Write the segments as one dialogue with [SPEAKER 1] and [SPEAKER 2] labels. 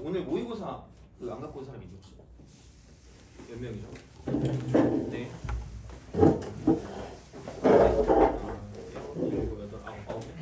[SPEAKER 1] 오늘 모의고사 안 갖고 온 사람이 있지? 몇 명이죠? 네. 일곱, 여덟, 아홉 명.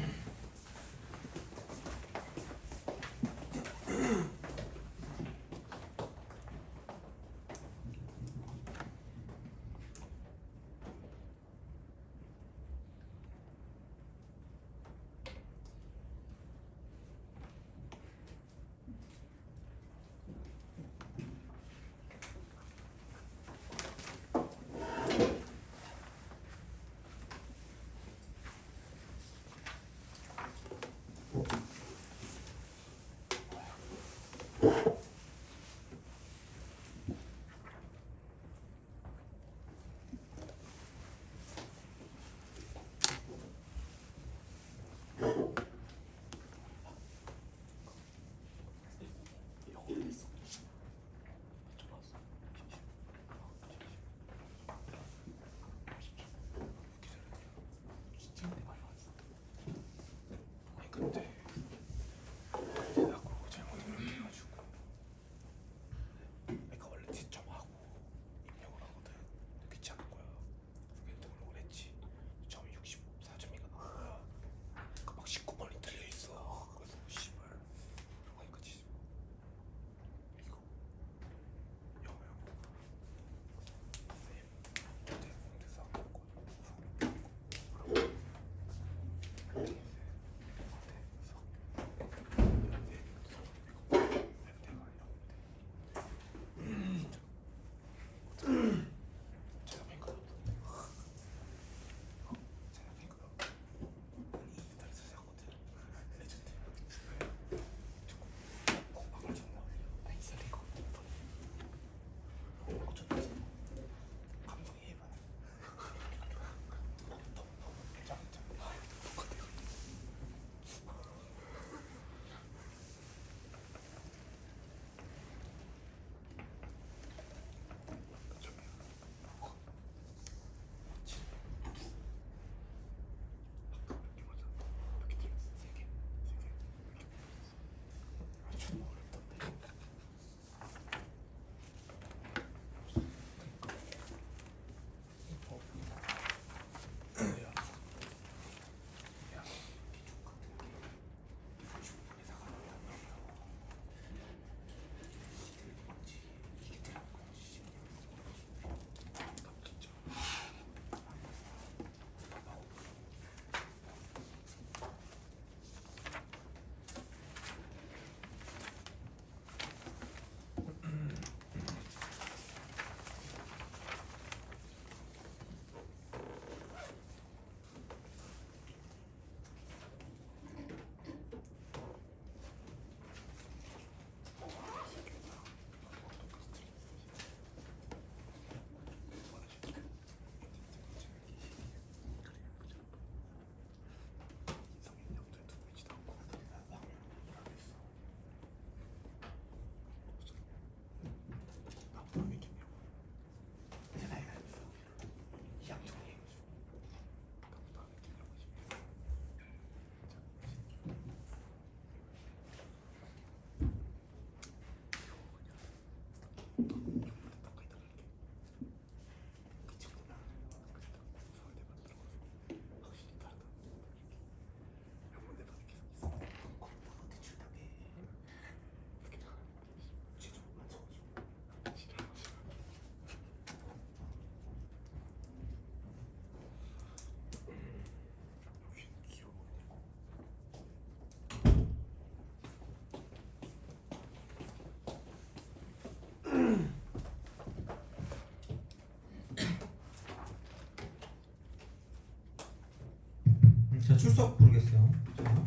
[SPEAKER 2] 자, 출석 부르겠어요. 자,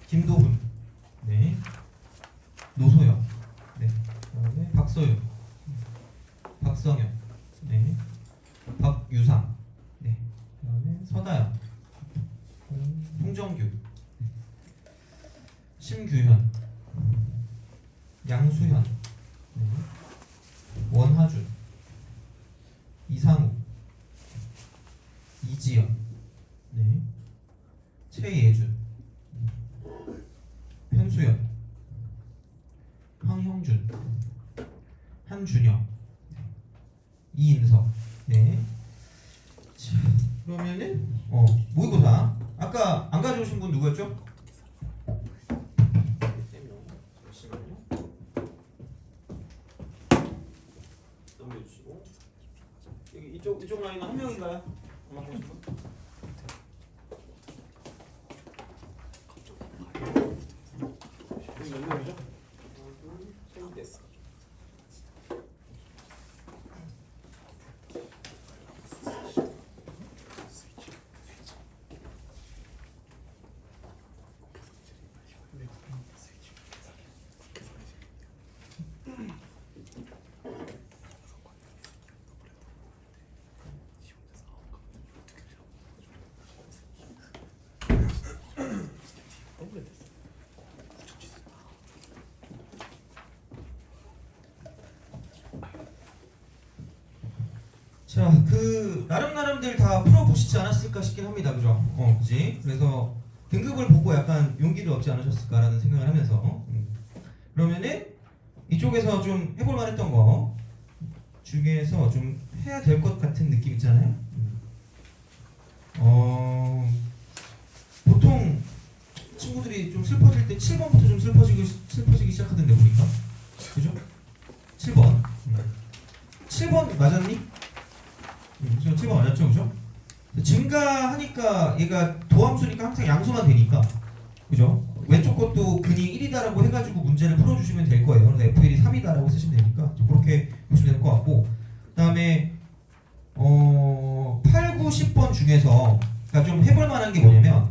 [SPEAKER 2] 김도훈, 네, 노소영, 네, 그다음에 박서윤, 박성현, 네, 박유상, 네, 그다음에 서다영, 홍정규, 심규현, 양수현, 네, 원하준, 이상우, 이지연, 네, 최예준, 한수연, 황형준, 한준영, 이인석. 네. 자, 그러면은 모의고사 아까 안 가져오신 분 누구였죠?
[SPEAKER 1] 잠시만요. 넘겨주시고 여기 이쪽 라인은 한 명인가요? 한번 보시고. 여기 몇 명이죠? 하나, 둘, 셋, 넷.
[SPEAKER 2] 자, 그 나름들 다 풀어보시지 않았을까 싶긴 합니다, 그죠? 그지? 그래서 등급을 보고 약간 용기를 얻지 않으셨을까라는 생각을 하면서 그러면은 이쪽에서 좀 해볼 만했던 거 중에서 좀 해야 될 것 같은 느낌 있잖아요. 보통 친구들이 좀 슬퍼질 때 7번부터 좀 슬퍼지기 시작하던데 보니까, 그죠? 7번. 7번 맞았니? 7번 맞았죠, 그죠? 증가하니까 얘가 도함수니까 항상 양수만 되니까, 그죠? 왼쪽 것도 근이 1이다라고 해가지고 문제를 풀어주시면 될 거예요. 그래서 F1이 3이다라고 쓰시면 되니까 그렇게 보시면 될 것 같고, 그 다음에 8, 9, 10번 중에서 그러니까 좀 해볼 만한 게 뭐냐면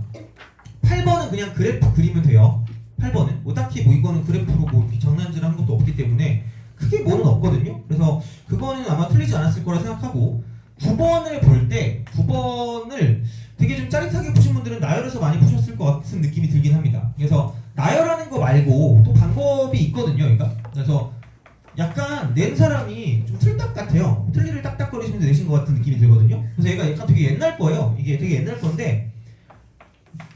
[SPEAKER 2] 8번은 그냥 그래프 그리면 돼요. 8번은 뭐 딱히 뭐 이거는 그래프로 뭐 장난질 하는 것도 없기 때문에 크게 뭐는 없거든요. 그래서 그거는 아마 틀리지 않았을 거라 생각하고 9번을 볼 때 9번을 되게 좀 짜릿하게 푸신 분들은 나열해서 많이 푸셨을 것 같은 느낌이 들긴 합니다. 그래서 나열하는 거 말고 또 방법이 있거든요. 그러니까 그래서 약간 낸 사람이 좀 틀딱 같아요. 틀니를 딱딱거리시면서 내신 것 같은 느낌이 들거든요. 그래서 얘가 약간 되게 옛날 거예요. 이게 되게 옛날 건데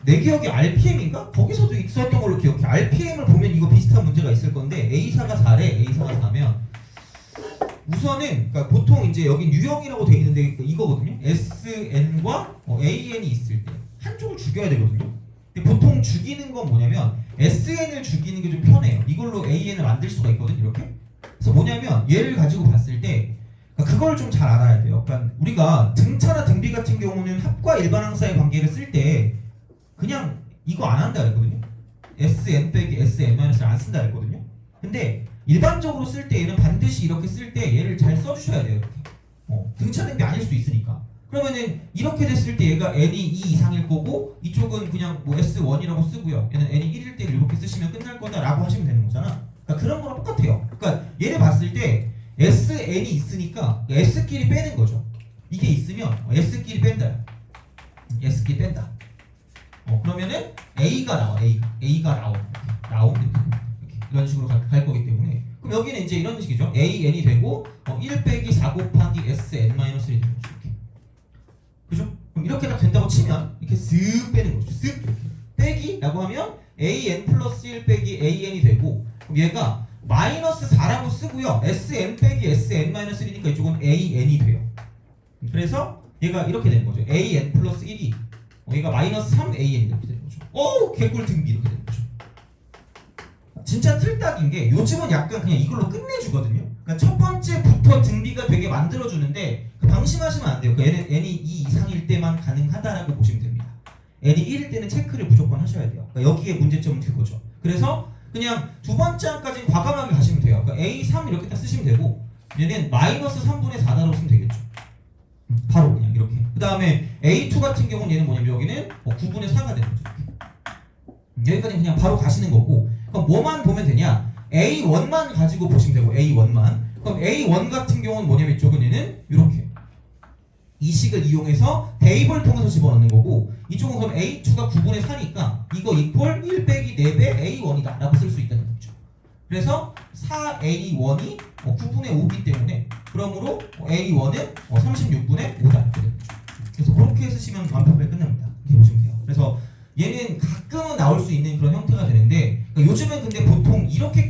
[SPEAKER 2] 내 기억에 RPM인가? 거기서도 있었던 걸로 기억해. RPM을 보면 이거 비슷한 문제가 있을 건데 A사가 4래. A사가 4면 우선은 그러니까 보통 이제 여기 유형이라고 돼 있는데 이거거든요. SN과 AN이 있을 때 한쪽을 죽여야 되거든요. 근데 보통 죽이는 건 뭐냐면 SN을 죽이는 게 좀 편해요. 이걸로 AN을 만들 수가 있거든요. 이렇게. 그래서 뭐냐면 얘를 가지고 봤을 때 그걸 좀 잘 알아야 돼요. 그러니까 우리가 등차나 등비 같은 경우는 합과 일반항사의 관계를 쓸 때 그냥 이거 안 한다 그랬거든요. SN 빼기 SN-을 안 쓴다 그랬거든요. 근데 일반적으로 쓸 때 얘는 반드시 이렇게 쓸 때 얘를 잘 써주셔야 돼요. 이렇게. 등차 등비 아닐 수도 있으니까. 그러면은 이렇게 됐을 때 얘가 n이 2 이상일 거고 이쪽은 그냥 뭐 S1이라고 쓰고요. 얘는 n이 1일 때 이렇게 쓰시면 끝날 거다라고 하시면 되는 거잖아. 그러니까 그런 거랑 똑같아요. 그러니까 얘를 봤을 때 SN이 있으니까 S끼리 빼는 거죠. 이게 있으면 S끼리 뺀다. S끼리 뺀다. 그러면은 A가 나와. A가 나오. 이렇게 이런 식으로 갈 거기 때문에 그럼 여기는 이제 이런 식이죠. AN이 되고 1 빼기 4 곱하기 SN-1이 되는 거죠. 이렇게. 그죠? 그럼 이렇게 딱 된다고 치면 이렇게 쓱 빼는 거죠. 쓱 빼기라고 하면 AN 플러스 1 빼기 AN이 되고 그럼 얘가 마이너스 4라고 쓰고요. SN 빼기 SN-1이니까 이쪽은 AN이 돼요. 그래서 얘가 이렇게 되는 거죠. AN 플러스 1이 얘가 마이너스 3AN이 이렇게 되는 거죠. 오! 개꿀 등비 이렇게 되는 거죠. 진짜 틀딱인 게 요즘은 약간 그냥 이걸로 끝내주거든요. 그러니까 첫 번째부터 등비가 되게 만들어주는데 방심하시면 안 돼요. 그러니까 n이 2 이상일 때만 가능하다라고 보시면 됩니다. n이 1일 때는 체크를 무조건 하셔야 돼요. 그러니까 여기에 문제점은 그거죠. 그래서 그냥 두 번째 항까지는 과감하게 가시면 돼요. 그러니까 A3 이렇게 딱 쓰시면 되고 얘는 마이너스 3분의 4다라고 쓰면 되겠죠. 바로 그냥 이렇게. 그 다음에 A2 같은 경우는 얘는 뭐냐면 여기는 9분의 4가 되는 거죠. 여기까지 그냥 바로 가시는 거고 그럼 뭐만 보면 되냐? A1만 가지고 보시면 되고 A1만. 그럼 A1 같은 경우는 뭐냐면 이쪽은 얘는 이렇게 이 식을 이용해서 대입을 통해서 집어넣는 거고 이쪽은 그럼 A2가 9분의 4니까 이거 이퀄 1 빼기 4배 A1이다 라고 쓸 수 있다는 거죠. 그래서 4A1이 9분의 5이기 때문에 그러므로 A1은 36분의 5다 이렇게 되는 거죠. 그래서 그렇게 쓰시면 완벽하게 끝납니다. 이렇게 보시면 돼요. 그래서 얘는 가끔은 나올 수 있는 그런 형태가 되는데 그러니까 요즘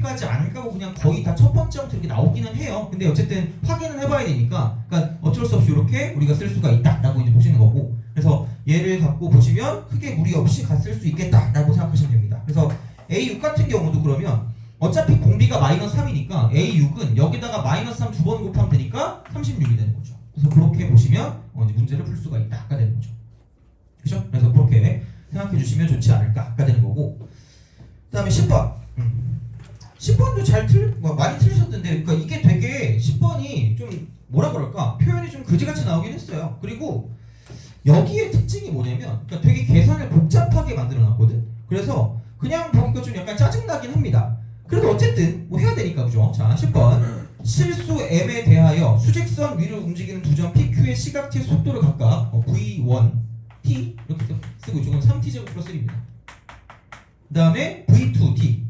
[SPEAKER 2] 가지 안 가고 그냥 거의 다 첫 번째부터 이렇게 나오기는 해요. 근데 어쨌든 확인은 해봐야 되니까, 그러니까 어쩔 수 없이 이렇게 우리가 쓸 수가 있다라고 이제 보시는 거고, 그래서 얘를 갖고 보시면 크게 무리 없이 갔을 수 있겠다라고 생각하시면 됩니다. 그래서 A6 같은 경우도 그러면 어차피 공비가 마이너스 3이니까 A6은 여기다가 마이너스 3 두 번 곱하면 되니까 36이 되는 거죠. 그래서 그렇게 보시면 이제 문제를 풀 수가 있다가 되는 거죠. 그렇죠? 그래서 그렇게 생각해 주시면 좋지 않을까가 되는 거고, 그 다음에 10번. 10번도 많이 틀리셨던데, 그러니까 이게 되게 10번이 좀 뭐라 그럴까, 표현이 좀 그지같이 나오긴 했어요. 그리고 여기에 특징이 뭐냐면, 그러니까 되게 계산을 복잡하게 만들어 놨거든. 그래서 그냥 보니까 좀 약간 짜증나긴 합니다. 그래도 어쨌든 뭐 해야 되니까, 그죠? 자, 10번. 실수 m에 대하여 수직선 위를 움직이는 두 점 PQ의 시각티의 속도를 각각 V1, t 이렇게 쓰고, 이쪽은 3t제곱 플러스 1입니다. 그 다음에 V2t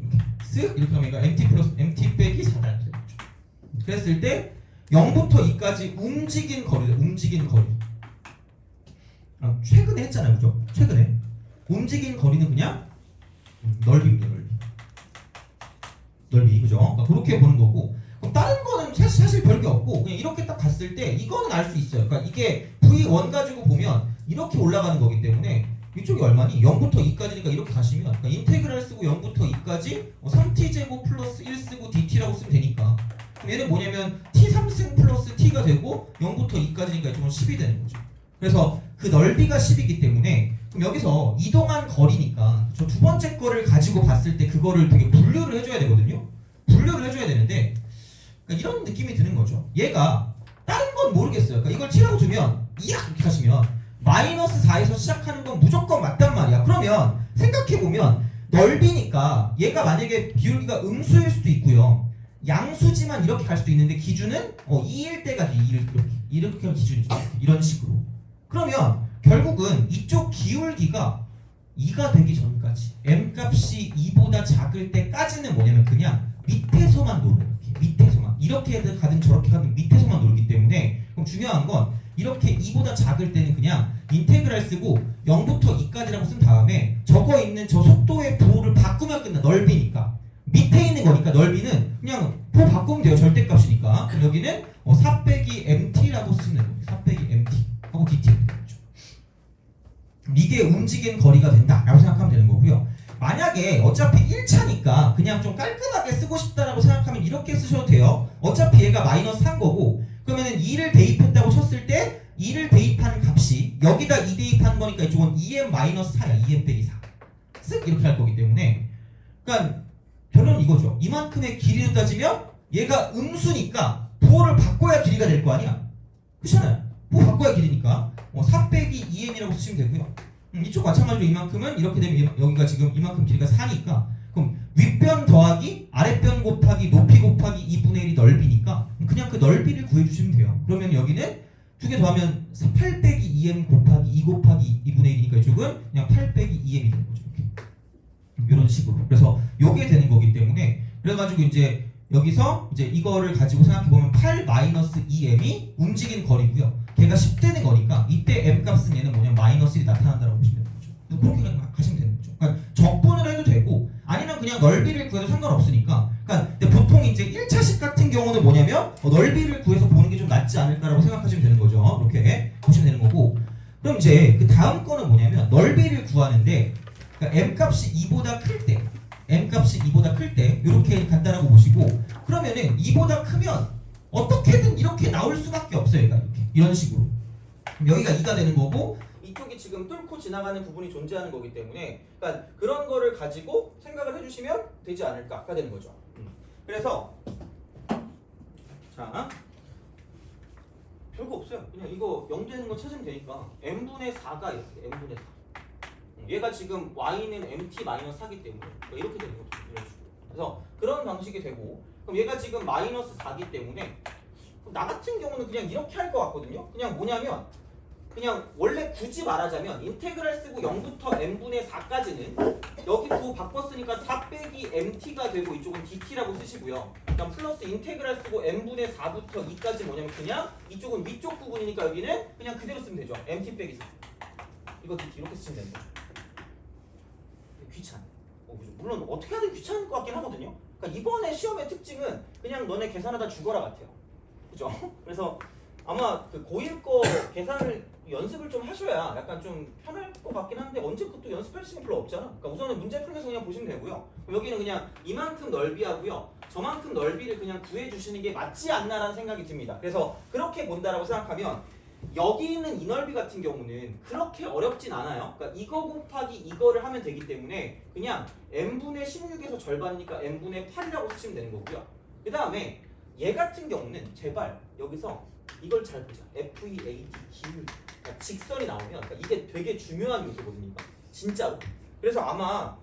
[SPEAKER 2] 이렇게 하면 mt 플러스 mt 빼기 4다 이렇게 되죠. 그랬을 때 0부터 2까지 움직인 거리다. 움직인 거리. 최근에 했잖아요, 그죠? 최근에 움직인 거리는 그냥 넓이입니다. 넓이, 그죠? 그러니까 그렇게 보는 거고, 그럼 다른 거는 사실 별게 없고 그냥 이렇게 딱 갔을 때 이거는 알 수 있어요. 그러니까 이게 V1 가지고 보면 이렇게 올라가는 거기 때문에 이쪽이 얼마니? 0부터 2까지니까 이렇게 가시면, 그러니까 인테그랄 쓰고 0부터 2까지 3t제곱 플러스 1 쓰고 dt라고 쓰면 되니까, 그럼 얘는 뭐냐면 t3승 플러스 t가 되고 0부터 2까지니까 이쪽은 10이 되는 거죠. 그래서 그 넓이가 10이기 때문에, 그럼 여기서 이동한 거리니까 저 두 번째 거를 가지고 봤을 때 그거를 되게 분류를 해줘야 되거든요. 분류를 해줘야 되는데, 그러니까 이런 느낌이 드는 거죠. 얘가 다른 건 모르겠어요. 그러니까 이걸 t라고 두면 이렇게 하시면 마이너스 4에서 시작하는 건 무조건 맞단 말이야. 그러면 생각해보면 넓이니까 얘가 만약에 비울기가 음수일 수도 있고요, 양수지만 이렇게 갈 수도 있는데 기준은 2일 때가 이렇게 하면 기준이죠. 이런 식으로. 그러면 결국은 이쪽 기울기가 2가 되기 전까지, m값이 2보다 작을 때까지는 뭐냐면 그냥 밑에서만 놀아요. 밑에서만. 이렇게 가든 저렇게 가든 밑에서만 놀기 때문에, 그럼 중요한 건 이렇게 2보다 작을 때는 그냥 인테그랄 쓰고 0부터 2까지라고 쓴 다음에 저거 있는 저 속도의 부호를 바꾸면 끝나. 넓이니까. 밑에 있는 거니까 넓이는 그냥 부호 바꾸면 돼요. 절대값이니까. 그럼 여기는 4 빼기 mt라고 쓰시면 돼요. 4 빼기 mt 하고 dt. 이게 움직인 거리가 된다라고 생각하면 되는 거고요. 만약에 어차피 1차니까 그냥 좀 깔끔하게 쓰고 싶다라고 생각하면 이렇게 쓰셔도 돼요. 어차피 얘가 마이너스 3 거고, 그러면은 2를 대입했다고 쳤을 때 2를 대입한 값이 여기다 2 대입한 거니까 이쪽은 2m 마이너스 4야. 2m 빼기 4. 쓱 이렇게 할 거기 때문에, 그러니까 결론은 이거죠. 이만큼의 길이로 따지면 얘가 음수니까 부호를 바꿔야 길이가 될 거 아니야. 그렇잖아요. 부호 바꿔야 길이니까 4 빼기 2m이라고 쓰시면 되고요. 이쪽 마찬가지로 이만큼은 이렇게 되면 여기가 지금 이만큼 길이가 4니까, 그럼 윗변 더하기 아랫변 곱하기 높이 곱하기 2분의 1이 넓이니까 그냥 그 넓이를 구해주시면 돼요. 그러면 여기는 두 개 더하면 8 빼기 2m 곱하기 2 곱하기 2분의 1이니까 이쪽은 그냥 8 빼기 2m이 되는 거죠. 이렇게. 이런 식으로. 그래서 요게 되는 거기 때문에, 그래가지고 이제 여기서 이제 이거를 가지고 생각해보면 8 마이너스 2m이 움직인 거리고요. 걔가 10되는 거니까 이때 m 값은 얘는 뭐냐, 마이너스 1이 나타난다고 보시면 되는 거죠. 그렇게 그냥 가시면 되는 거죠. 그러니까 적분을 해도 되고 아니면 그냥 넓이를 구해도 상관없으니까. 그러니까 근데 보통 이제 1차식 같은 경우는 뭐냐면 넓이를 구해서 보는 게 좀 낫지 않을까라고 생각하시면 되는 거죠. 이렇게 보시면 되는 거고, 그럼 이제 그 다음 거는 뭐냐면 넓이를 구하는데, 그러니까 m 값이 2보다 클 때, m 값이 2보다 클 때 이렇게 간다라고 보시고, 그러면은 2보다 크면 어떻게든 이렇게 나올 수밖에 없어요. 얘가 이렇게 이런 식으로. 그럼 여기가 2가 되는 거고, 이쪽이 지금 뚫고 지나가는 부분이 존재하는 거기 때문에, 그러니까 그런 거를 가지고 생각을 해주시면 되지 않을까가 되는 거죠. 그래서 자, 별거 없어요. 그냥 이거 0 되는 거 찾으면 되니까 m분의 4가 이렇게 m분의 4. 얘가 지금 y는 mt-4기 때문에 이렇게 되는 거죠. 이런 식으로. 그래서 그런 방식이 되고, 그럼 얘가 지금 마이너스 4기 때문에 나 같은 경우는 그냥 이렇게 할 것 같거든요. 그냥 뭐냐면, 그냥 원래 굳이 말하자면 인테그랄 쓰고 0부터 m분의 4까지는 여기 부호 바꿨으니까 4 빼기 mt가 되고 이쪽은 dt라고 쓰시고요. 그냥 플러스 인테그랄 쓰고 m분의 4부터 2까지 뭐냐면 그냥 이쪽은 위쪽 부분이니까 여기는 그냥 그대로 쓰면 되죠. mt 빼기 4. 이거 dt 이렇게 쓰시면 되는 거죠. 귀찮아. 물론 어떻게 하든 귀찮을 것 같긴 하거든요.
[SPEAKER 3] 그러니까 이번에 시험의 특징은 그냥 너네 계산하다 죽어라 같아요. 그죠? 그래서 아마 그 고1 거 계산을 연습을 좀 하셔야 약간 좀 편할 것 같긴 한데 언제 그것도 연습할 시간 별로 없잖아. 그러니까 우선은 문제 풀면서 그냥 보시면 되고요. 여기는 그냥 이만큼 넓이하고요. 저만큼 넓이를 그냥 구해주시는 게 맞지 않나라는 생각이 듭니다. 그래서 그렇게 본다라고 생각하면 여기 있는 이 넓이 같은 경우는 그렇게 어렵진 않아요. 그러니까 이거 곱하기 이거를 하면 되기 때문에 그냥 n분의 16에서 절반이니까 n분의 8이라고 쓰시면 되는 거고요. 그 다음에 얘 같은 경우는 제발 여기서 이걸 잘 보자. FEAD 기울 그러니까 직선이 나오면 그러니까 이게 되게 중요한 요소거든요. 진짜로. 그래서 아마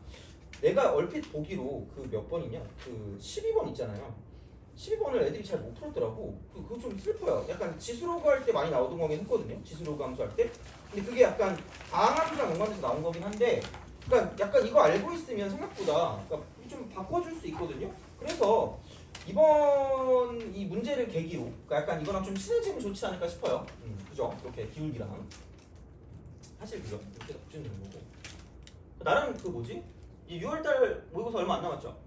[SPEAKER 3] 내가 얼핏 보기로 그 몇 번이냐? 그 12번 있잖아요. 12번을 애들이 잘 못 풀었더라고. 그거 좀 슬퍼요. 약간 지수로그 할 때 많이 나오던 거긴 했거든요. 지수로그 함수 할 때. 근데 그게 약간 다항함수랑 연관돼서 나온 거긴 한데 그러니까 약간 이거 알고 있으면 생각보다 그러니까 좀 바꿔줄 수 있거든요. 그래서 이번 이 문제를 계기로 그러니까 약간 이거랑 좀 친해지면 좋지 않을까 싶어요. 그죠? 이렇게 기울기랑 사실 그죠? 이렇게 붙이는 거고 나름 그 뭐지? 이 6월달 모의고사 얼마 안 남았죠?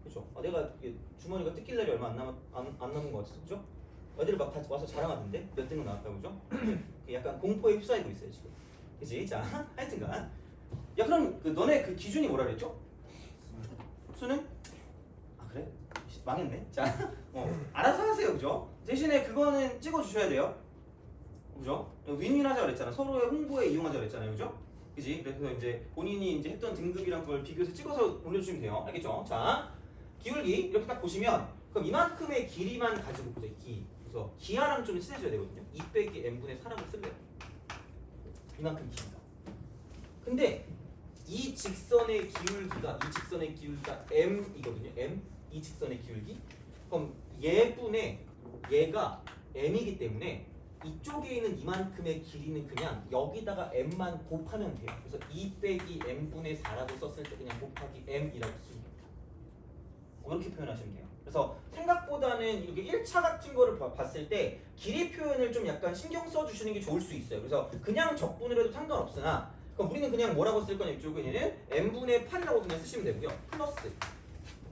[SPEAKER 3] 그죠? 내가 이게 주머니가 뜯길 날이 얼마 안 남은 것 같아서 그죠? 애들 막 다 와서 자랑하던데 몇 등은 나왔다고 그죠? 약간 공포에 휩싸이고 있어요 지금. 그지? 자 하여튼간 야 그럼 그 너네 그 기준이 뭐라 그랬죠? 수능? 아 그래? 망했네. 자 알아서 하세요 그죠? 대신에 그거는 찍어주셔야 돼요. 그죠? 윈윈하자 그랬잖아. 서로의 홍보에 이용하자 그랬잖아요 그죠? 그지? 그래서 이제 본인이 이제 했던 등급이랑 그걸 비교해서 찍어서 올려주시면 돼요. 알겠죠? 자 기울기 이렇게 딱 보시면 그럼 이만큼의 길이만 가지고 보자. 기. 그래서 기하랑 좀 친해져야 되거든요. 2 빼기 n분의 4라고 쓸래요. 이만큼 길이가. 근데 이 직선의 기울기가 m이거든요. m 이 직선의 기울기. 그럼 얘분의 얘가 m이기 때문에 이쪽에 있는 이만큼의 길이는 그냥 여기다가 m만 곱하면 돼요. 그래서 2 빼기 m분의 4라고 썼을 때 그냥 곱하기 m이라고 쓰면 됩니다. 이렇게 표현하시면 돼요. 그래서 생각보다는 이렇게 1차 같은 거를 봤을 때 길이 표현을 좀 약간 신경 써주시는 게 좋을 수 있어요. 그래서 그냥 적분을 해도 상관없으나 그럼 우리는 그냥 뭐라고 쓸 거냐 이쪽에는 n분의 8이라고 그냥 쓰시면 되고요. 플러스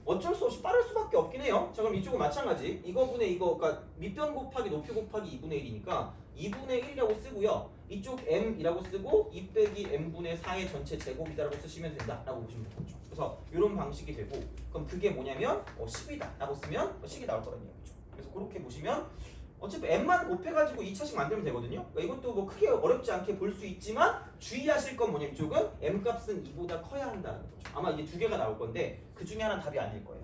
[SPEAKER 3] 어쩔 수 없이 빠를 수밖에 없긴 해요. 자 그럼 이쪽은 마찬가지. 이거분의 이거 그러니까 밑변 곱하기 높이 곱하기 2분의 1이니까 2분의 1이라고 쓰고요. 이쪽 m이라고 쓰고 2 빼기 m분의 4의 전체 제곱이다라고 쓰시면 된다라고 보시면 되겠죠. 그래서 이런 방식이 되고 그럼 그게 뭐냐면 10이다 라고 쓰면 10이 나올 거란 얘기죠. 그래서 그렇게 보시면 어차피 m만 곱해가지고 2차씩 만들면 되거든요. 그러니까 이것도 뭐 크게 어렵지 않게 볼 수 있지만 주의하실 건 뭐냐면 이쪽은 m 값은 2보다 커야 한다는 거죠. 아마 이게 두 개가 나올 건데 그 중에 하나는 답이 아닐 거예요.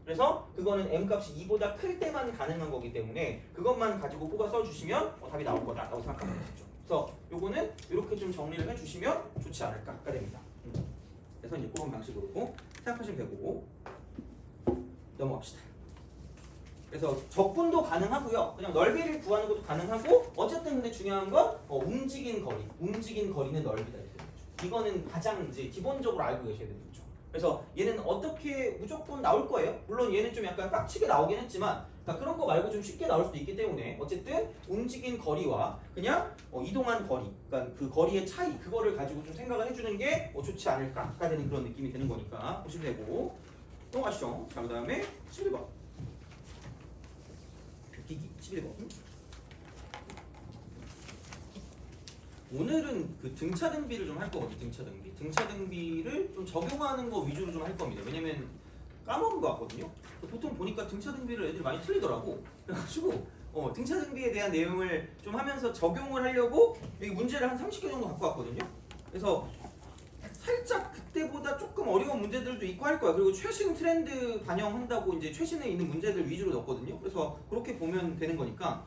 [SPEAKER 3] 그래서 그거는 m 값이 2보다 클 때만 가능한 거기 때문에 그것만 가지고 뽑아 써주시면 답이 나올 거다라고 생각하면 되죠. 그래서 요거는 이렇게 좀 정리를 해주시면 좋지 않을까가 됩니다. 그래서 이제 그런 방식으로 생각하시면 되고 넘어갑시다. 그래서 적분도 가능하고요. 그냥 넓이를 구하는 것도 가능하고 어쨌든 근데 중요한 건 움직인 거리는 넓이다. 이거는 가장 이제 기본적으로 알고 계셔야 되는 거죠. 그래서 얘는 어떻게 무조건 나올 거예요. 물론 얘는 좀 약간 빡치게 나오긴 했지만 그러니까 그런 거 말고 좀 쉽게 나올 수도 있기 때문에 어쨌든 움직인 거리와 그냥 이동한 거리, 그러니까 그 거리의 차이 그거를 가지고 좀 생각을 해주는 게 좋지 않을까가 되는 그런 느낌이 드는 거니까 보시면 되고 넘어가시죠. 자 그다음에 11번. 11번. 오늘은 그 등차 등비를 좀 할 거거든요. 등차 등비를 좀 적용하는 거 위주로 좀 할 겁니다. 왜냐면 까먹은 거 같거든요. 보통 보니까 등차 등비를 애들이 많이 틀리더라고. 그래가지고 등차 등비에 대한 내용을 좀 하면서 적용을 하려고 여기 문제를 한 30개 정도 갖고 왔거든요. 그래서 살짝 그때보다 조금 어려운 문제들도 있고 할 거야. 그리고 최신 트렌드 반영한다고 이제 최신에 있는 문제들 위주로 넣었거든요. 그래서 그렇게 보면 되는 거니까.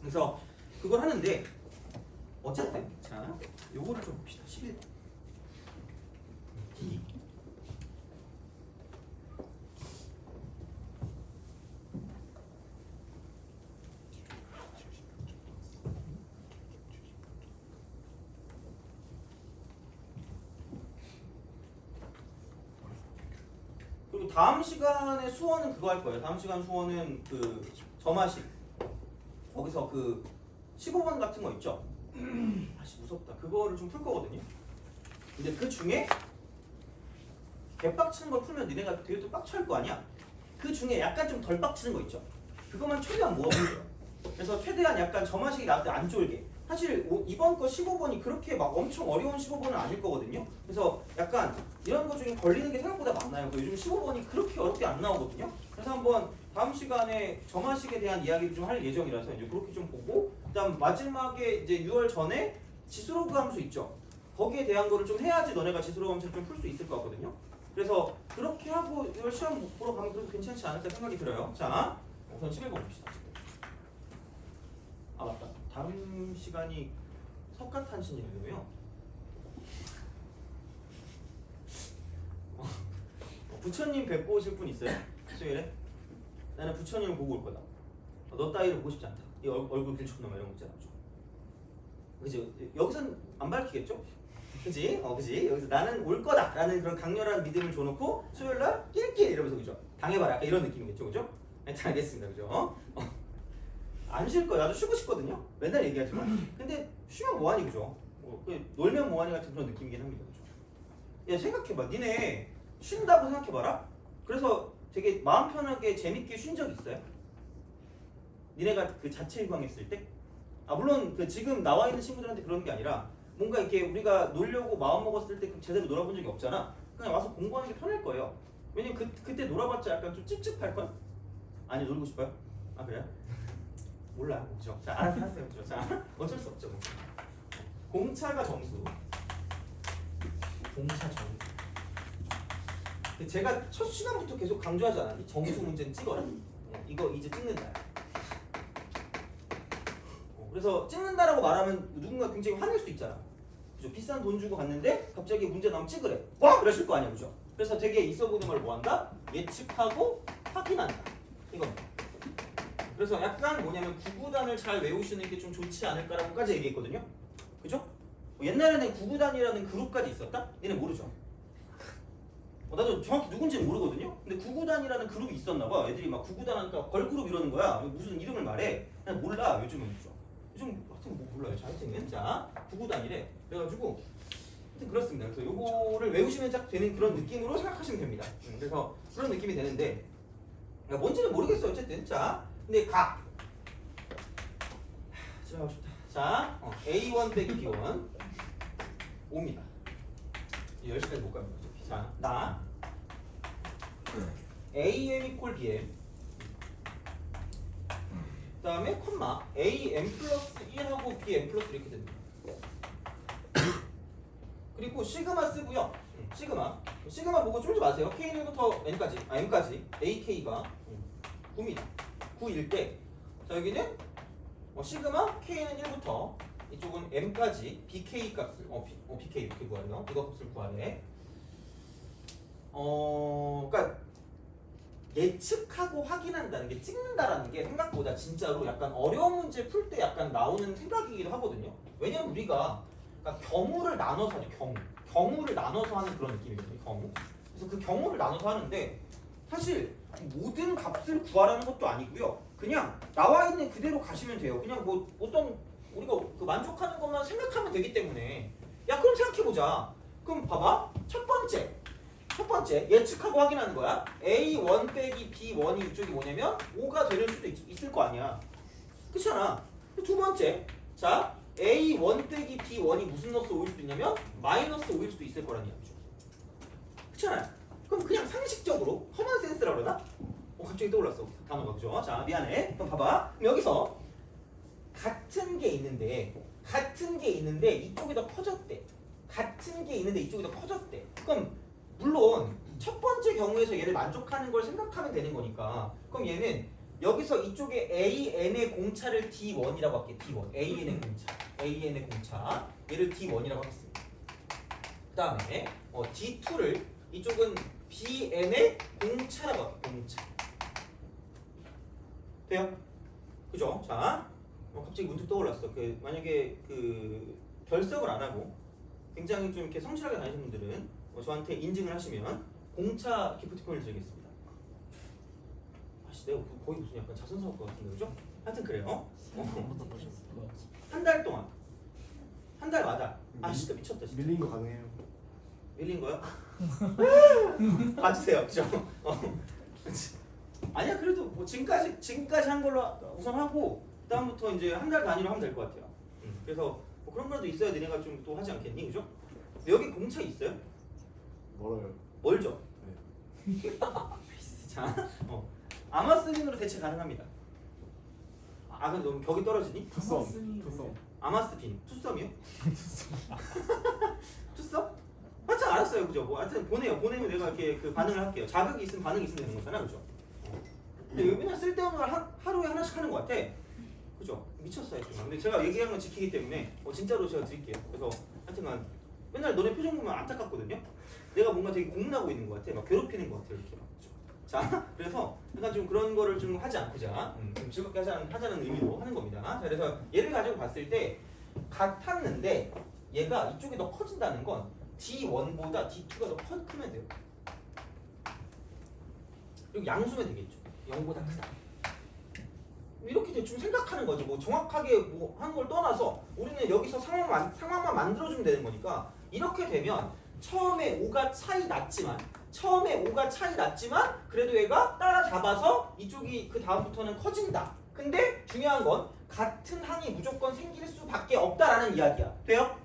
[SPEAKER 3] 그래서 그걸 하는데 어쨌든 자 요거를 좀 봅시다. 11번. 그리고 다음 시간에 수원은 그거 할 거예요. 다음 시간 수원은 그 점화식 거기서 그 15번 같은 거 있죠? 무섭다. 그거를 좀 풀 거거든요. 근데 그 중에 개빡치는 걸 풀면 니네가 되게 또 빡쳐할 거 아니야. 그 중에 약간 좀 덜 빡치는 거 있죠. 그것만 최대한 모아보세요. 그래서 최대한 약간 저마식이 나한테 안 쫄게. 사실 이번 거 15번이 그렇게 막 엄청 어려운 15번은 아닐 거거든요. 그래서 약간 이런 거 중에 걸리는 게 생각보다 많아요. 요즘 15번이 그렇게 어렵게 안 나오거든요. 그래서 한번 다음 시간에 저마식에 대한 이야기를 좀 할 예정이라서 이제 그렇게 좀 보고, 그다음 마지막에 이제 6월 전에 지수로그 함수 있죠. 거기에 대한 거를 좀 해야지 너네가 지수로그 함수를 좀 풀 수 있을 것 같거든요. 그래서 그렇게 하고 이걸 시험 보러 가면 그래도 괜찮지 않을까 생각이 들어요. 자, 우선 11번 봅시다. 아 맞다. 다음 시간이 석가탄신일이고요. 부처님 뵙고 오실 분 있어요? 수요일에? 나는 부처님을 보고 올 거다. 너 따위를 보고 싶지 않다. 이 얼굴 길쭉놈 이런 거 있잖아. 그지? 여기선 안 밝히겠죠? 그지? 그지? 여기서 나는 올 거다라는 그런 강렬한 믿음을 줘놓고 수요일날 낄낄 이러면서 그죠? 당해봐라. 약간 이런 느낌이겠죠, 그죠? 일단 알겠습니다, 그죠? 안 쉴 거야. 나도 쉬고 싶거든요. 맨날 얘기하지만. 근데 쉬면 뭐하니, 그죠? 놀면 뭐하니 같은 그런 느낌이긴 합니다, 그죠? 야, 생각해봐. 니네 쉰다고 생각해봐라. 그래서 되게 마음 편하게 재밌게 쉰 적 있어요? 니네가 그 자체 휴강했을 때? 아 물론 그 지금 나와 있는 친구들한테 그런 게 아니라 뭔가 이렇게 우리가 놀려고 마음 먹었을 때 제대로 놀아본 적이 없잖아. 그냥 와서 공부하는 게 편할 거예요. 왜냐면 그때 놀아봤자 약간 좀 찝찝할 걸? 아니 놀고 싶어요? 아 그래요? 몰라. 그렇죠. 자 알아서 하세요. 그렇죠. 자 어쩔 수 없죠. 공차가 정수. 공차 정수. 제가 첫 시간부터 계속 강조하지 않았니? 정수 문제는 찍어라. 이거 이제 찍는다. 그래서 찍는다라고 말하면 누군가 굉장히 화낼 수 있잖아. 그죠? 비싼 돈 주고 갔는데 갑자기 문제 나오면 찍으래. 와! 그러실 거 아니야, 그죠? 그래서 되게 있어 보이는 걸 뭐한다? 예측하고 확인한다. 이겁니다. 그래서 약간 뭐냐면 구구단을 잘 외우시는 게 좀 좋지 않을까라고까지 얘기했거든요. 그죠? 옛날에는 구구단이라는 그룹까지 있었다? 얘는 모르죠. 나도 정확히 누군지는 모르거든요. 근데 구구단이라는 그룹이 있었나 봐. 애들이 막 구구단 하니까 걸그룹 이러는 거야. 무슨 이름을 말해. 그냥 몰라. 요즘은 그죠. 요즘 하여튼 뭐 몰라요. 하여튼 자 구구단이래. 그래가지고 하여튼 그렇습니다. 그래서 요거를 외우시면 딱 되는 그런 느낌으로 생각하시면 됩니다. 그래서 그런 느낌이 되는데 뭔지는 모르겠어요. 어쨌든 자 근데 각 집에 가고 싶다. 자 A1 빼기 B1 5입니다. 10시까지 못 갑니다. 자 나 AM 이퀄 BM 그 다음에 콤마 AM 플러스 1하고 BM 플러스 이렇게 됩니다. 그리고 시그마 쓰고요. 시그마 보고 쫄지 마세요. K부터 N까지 M까지 AK가 9입니다. 9일 때 자 여기는 시그마 K는 1부터 이쪽은 M까지 BK 값을 BK 이렇게 구하래요. 이거 값을 구하래. 그러니까 예측하고 확인한다는 게 찍는다라는 게 생각보다 진짜로 약간 어려운 문제 풀 때 약간 나오는 생각이기도 하거든요. 왜냐면 우리가 그러니까 경우를 나눠서 하죠. 경우를 나눠서 하는 그런 느낌이거든요. 경우. 그래서 그 경우를 나눠서 하는데 사실 모든 값을 구하라는 것도 아니고요. 그냥 나와 있는 그대로 가시면 돼요. 그냥 뭐 어떤 우리가 그 만족하는 것만 생각하면 되기 때문에 야 그럼 생각해보자. 그럼 봐봐. 첫 번째 예측하고 확인하는 거야. A1 빼기 B1이 이쪽이 뭐냐면 5가 될 수도 있을 거 아니야. 그렇잖아. 두 번째 자 A1 빼기 B1이 무슨 넣어서 5일 수도 있냐면 마이너스 5일 수도 있을 거란 이야기죠. 그렇잖아요. 그럼 그냥 상식적으로 커먼 센스라 그러나? 갑자기 떠올랐어 단어가. 그죠? 자 미안해. 그럼 봐봐. 그럼 여기서 같은 게 있는데 이쪽이 더 커졌대. 그럼 물론 첫 번째 경우에서 얘를 만족하는 걸 생각하면 되는 거니까 그럼 얘는 여기서 이쪽에 AN의 공차를 D1이라고 할게. D1 AN의 공차 얘를 D1이라고 하겠습니다. 그 다음에 D2를 이쪽은 BN의 공차라고 할게. 공차 돼요? 그죠? 자 갑자기 문득 떠올랐어. 만약에 결석을 안 하고 굉장히 좀 이렇게 성실하게 다니시는 분들은 저한테 인증을 하시면 공차 기프티콘을 드리겠습니다. 내가 거의 무슨 약간 자선사업가 같은데 그죠? 하여튼 그래요. 한 달 동안 한 달마다 진짜 미쳤다 진짜.
[SPEAKER 4] 밀린 거 가능해요.
[SPEAKER 3] 밀린 거요? 봐주세요. 그죠? 아니야 그래도 뭐 지금까지 한 걸로 우선 하고 그다음부터 이제 한 달 단위로 하면 될 것 같아요. 그래서 뭐 그런 거라도 있어야 너네가 좀 또 하지 않겠니, 그죠? 여기 공차 있어요?
[SPEAKER 1] 멀어요.
[SPEAKER 3] 멀죠? 자, 아마스빈으로 대체 가능합니다. 아 근데 너무 격이 떨어지니?
[SPEAKER 1] 투썸.
[SPEAKER 3] 아마스빈 투썸이요? 투썸? 하여튼 알았어요, 그죠? 뭐 하여튼 보내면 내가 이렇게 그 반응을 할게요. 자극이 있으면 반응이 있으면 되는 거잖아, 그죠? 근데 왜 맨날 쓸데없는 걸 하루에 하나씩 하는 것 같아. 그죠? 미쳤어요 지금. 근데 제가 얘기한 건 지키기 때문에 진짜로 제가 드릴게요. 그래서 하여튼간 맨날 너네 표정 보면 안타깝거든요. 내가 뭔가 되게 공나고 있는 것 같아. 막 괴롭히는 것 같아 이렇게. 자, 그래서 약간 좀 그런 거를 좀 하지 않고자 좀 즐겁게 하자는 의미로 하는 겁니다. 자, 그래서 얘를 가지고 봤을 때 같았는데 얘가 이쪽이 더 커진다는 건 D1보다 D2가 더 크면 돼요. 그리고 양수면 되겠죠. 0보다 크다. 이렇게 대충 생각하는 거지. 뭐 정확하게 뭐 하는 걸 떠나서 우리는 여기서 상황만 만들어주면 되는 거니까 이렇게 되면 처음에 5가 차이 났지만 그래도 얘가 따라잡아서 이쪽이 그 다음부터는 커진다. 근데 중요한 건 같은 항이 무조건 생길 수밖에 없다라는 이야기야. 돼요?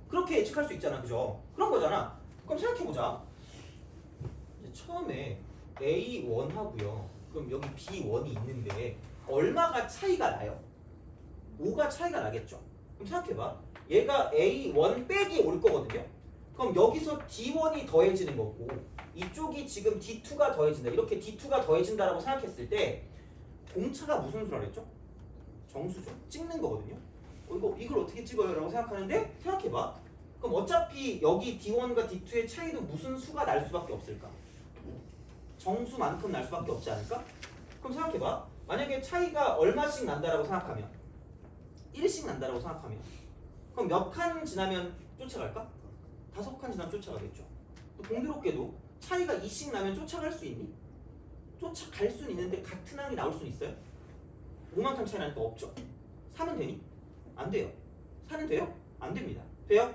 [SPEAKER 3] 그렇게 예측할 수 있잖아, 그죠? 그런 거잖아. 그럼 생각해보자. 이제 처음에 A1하고요. 그럼 여기 B1이 있는데 얼마가 차이가 나요? 5가 차이가 나겠죠. 그럼 생각해봐. 얘가 A1 빼기 올 거거든요. 그럼 여기서 D1이 더해지는 거고 이쪽이 지금 D2가 더해진다. 이렇게 D2가 더해진다라고 생각했을 때 공차가 무슨 수라 그랬죠? 정수죠. 찍는 거거든요. 이걸 어떻게 찍어요? 라고 생각하는데 생각해봐. 그럼 어차피 여기 D1과 D2의 차이도 무슨 수가 날 수밖에 없을까? 정수만큼 날 수밖에 없지 않을까? 그럼 생각해봐. 만약에 차이가 얼마씩 난다라고 생각하면 1씩 난다라고 생각하면 그럼 몇 칸 지나면 쫓아갈까? 5칸 지나면 쫓아가겠죠. 또 공교롭게도 차이가 2씩 나면 쫓아갈 수 있니? 쫓아갈 수는 있는데 같은 항이 나올 수는 있어요? 5만 칸 차이 나니까 없죠. 3은 되니? 안 돼요. 4는 돼요? 안 됩니다. 돼요?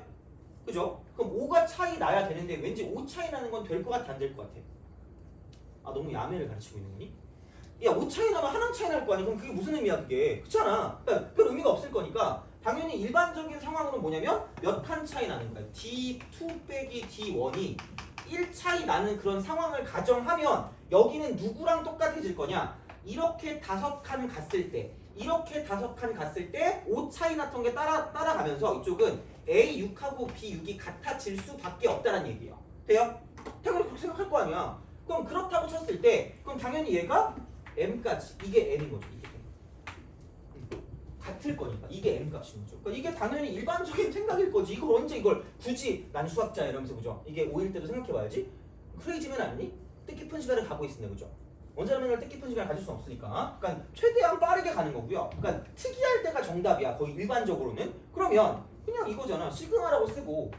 [SPEAKER 3] 그죠? 그럼 5가 차이 나야 되는데 왠지 5 차이 나는 건 될 것 같아, 안 될 것 같아? 아, 너무 야매를 가르치고 있는 거니? 야, 5 차이 나면 하나 차이 날 거 아니야? 그럼 그게 무슨 의미야, 그게? 그렇잖아. 그러니까 별 의미가 없을 거니까 당연히 일반적인 상황으로는 뭐냐면 몇 칸 차이 나는 거야. D2 빼기 D1이 1 차이 나는 그런 상황을 가정하면 여기는 누구랑 똑같아질 거냐? 이렇게 5칸 갔을 때 이렇게 5칸 갔을 때 5 차이 났던 게 따라가면서 이쪽은 A6하고 B6이 같아질 수밖에 없다는 얘기예요. 돼요? 태국이 그렇게 생각할 거 아니야. 그럼 그렇다고 쳤을 때 그럼 당연히 얘가 M까지 이게 M인 거죠. 이게 M. 같을 거니까 이게 M 값인 거죠. 그러니까 이게 당연히 일반적인 생각일 거지. 이걸 언제 이걸 굳이 난 수학자 이러면서 그죠? 이게 5일 때도 생각해봐야지. 크레이지면 아니니? 뜻깊은 시간을 가고 있습니다. 그죠? 언제나 맨날 뜻깊은 시간을 가질 수는 없으니까. 그러니까 최대한 빠르게 가는 거고요. 그러니까 특이할 때가 정답이야. 거의 일반적으로는. 그러면 그냥 이거잖아. 시그마라고 쓰고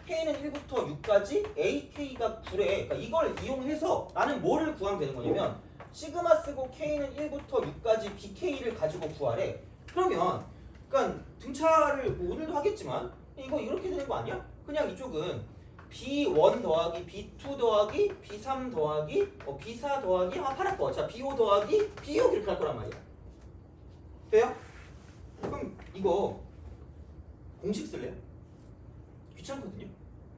[SPEAKER 3] K는 1부터 6까지 AK가 9래. 그러니까 이걸 이용해서 나는 뭐를 구하면 되는 거냐면 시그마 쓰고 K는 1부터 6까지 BK를 가지고 구하래. 그러면 그러니까 등차를 뭐 오늘도 하겠지만 이거 이렇게 되는 거 아니야? 그냥 이쪽은 B1 더하기 B2 더하기 B3 더하기 B4 더하기 팔할 거. 자 B5 더하기 B6 이렇게 할 거란 말이야. 돼요? 그럼 이거 공식 쓸래요? 귀찮거든요.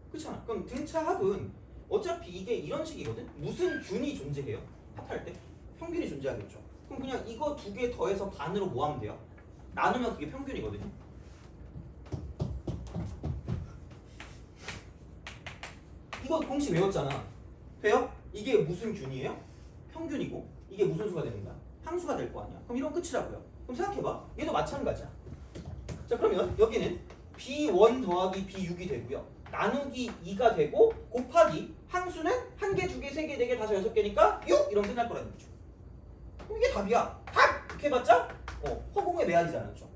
[SPEAKER 3] 그렇잖아. 그럼 등차 합은 어차피 이게 이런 식이거든. 무슨 균이 존재해요? 합할 때 평균이 존재하겠죠. 그럼 그냥 이거 두 개 더해서 반으로 뭐 하면 돼요? 나누면 그게 평균이거든요. 이거 공식 외웠잖아. 돼요? 이게 무슨 균이에요? 평균이고 이게 무슨 수가 되는 거야? 함수가 될 거 아니야. 그럼 이런 끝이라고요. 그럼 생각해봐. 얘도 마찬가지야. 자 그러면 여기는 B1 더하기 B6이 되고요. 나누기 2가 되고 곱하기 항수는 1개, 2개, 3개, 4개, 5, 6개니까 6! 이러면 끝날 거라는 거죠. 그럼 이게 답이야. 답! 이렇게 해봤자 허공의 메아리잖아. 그렇죠?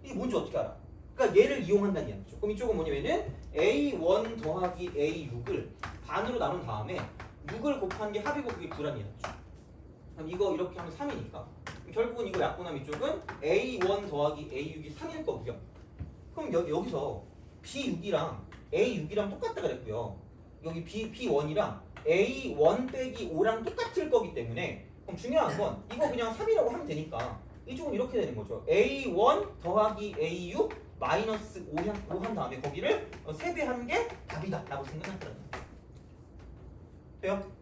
[SPEAKER 3] 이게 뭔지 어떻게 알아? 그러니까 얘를 이용한다는 얘기죠. 그럼 이쪽은 뭐냐면은 A1 더하기 A6을 반으로 나눈 다음에 6을 곱한 게 합이고 그게 9라는 얘기죠. 그럼 이거 이렇게 하면 3이니까 결국은 이거 약분하면 이쪽은 A1 더하기 A6이 3일 거고요. 그럼 여기서 B6이랑 A6이랑 똑같다 그랬고요. 여기 B1이랑 A1 빼기 5랑 똑같을 거기 때문에 그럼 중요한 건 이거 그냥 3이라고 하면 되니까 이쪽은 이렇게 되는 거죠. A1 더하기 A6 마이너스 5한 다음에 거기를 3배 하는 게 답이다 라고 생각할 거라는 거예요. 돼요?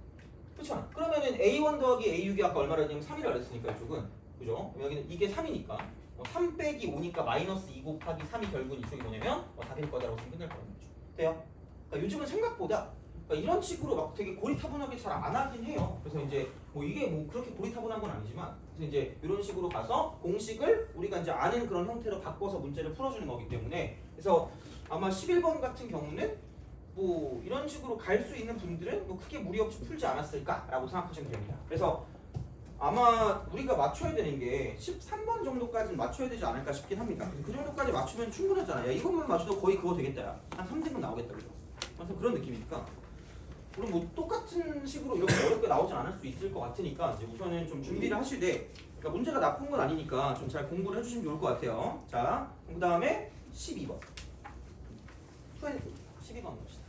[SPEAKER 3] 그렇죠? 그러면은 A1 더하기 A6이 아까 얼마나 했냐면 3이라고 그랬으니까 이쪽은 그죠? 여기는 이게 3이니까 3 빼기 5니까 마이너스 2 곱하기 3이 결국은 이쪽이 뭐냐면 답일 거다라고 생각할 거라는 거죠. 돼요? 그러니까 요즘은 생각보다 그러니까 이런 식으로 막 되게 고리타분하게 잘 안 하긴 해요. 그래서 이제 뭐 이게 뭐 그렇게 고리타분한 건 아니지만 그래서 이제 이런 식으로 가서 공식을 우리가 이제 아는 그런 형태로 바꿔서 문제를 풀어주는 거기 때문에 그래서 아마 11번 같은 경우는 뭐 이런 식으로 갈 수 있는 분들은 뭐 크게 무리 없이 풀지 않았을까라고 생각하시면 됩니다. 그래서 아마 우리가 맞춰야 되는 게 13번 정도까지는 맞춰야 되지 않을까 싶긴 합니다. 그 정도까지 맞추면 충분하잖아. 야 이것만 맞춰도 거의 그거 되겠다. 야. 한 3등분 나오겠다. 그죠? 그래서 그런 느낌이니까 그럼 뭐 똑같은 식으로 이렇게 어렵게 나오진 않을 수 있을 것 같으니까 이제 우선은 좀 준비를 하시되 그러니까 문제가 나쁜 건 아니니까 좀 잘 공부를 해주시면 좋을 것 같아요. 자, 그 다음에 12번 12번 봅시다.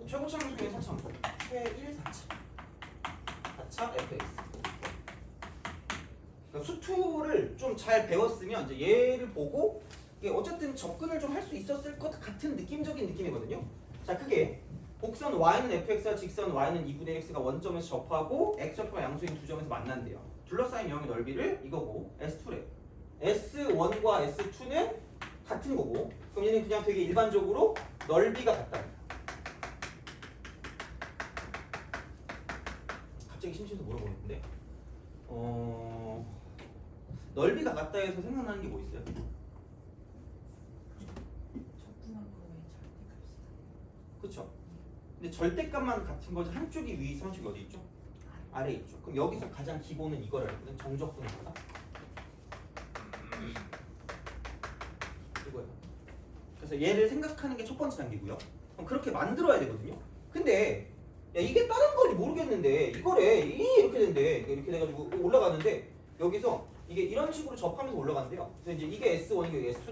[SPEAKER 3] 최고차 중에 4차 최1 4차 fx 그러니까 수투를 좀 잘 배웠으면 이제 얘를 보고 이게 어쨌든 접근을 좀 할 수 있었을 것 같은 느낌적인 느낌이거든요. 자 크게 곡선 y는 fx와 직선 y는 2분의 x가 원점에서 접하고 x좌표와 양수인 두 점에서 만난대요. 둘러싸인 영역의 넓이를 이거고 S2래. S1과 S2는 같은 거고 그럼 얘는 그냥 되게 일반적으로 넓이가 같다. 갑자기 심심해서 물어보는데 넓이가 같다 해서 생각나는 게 뭐 있어요?
[SPEAKER 4] 적분한 거에 절대값이다.
[SPEAKER 3] 그쵸? 근데 절대값만 같은 거지 한쪽이 위 있어 한쪽이 어디 있죠? 아래 있죠. 그럼 여기서 가장 기본은 이거를 알거든. 정적분은 뭐다? 이거예요. 그래서 얘를 생각하는 게 첫 번째 단계고요. 그럼 그렇게 만들어야 되거든요. 근데 야 이게 다른 건지 모르겠는데 이거래 이렇게 된대. 이렇게 돼가지고 올라가는데 여기서 이게 이런 식으로 접하면서 올라간대요. 그래서 이제 이게 S1이고 이게 S2다?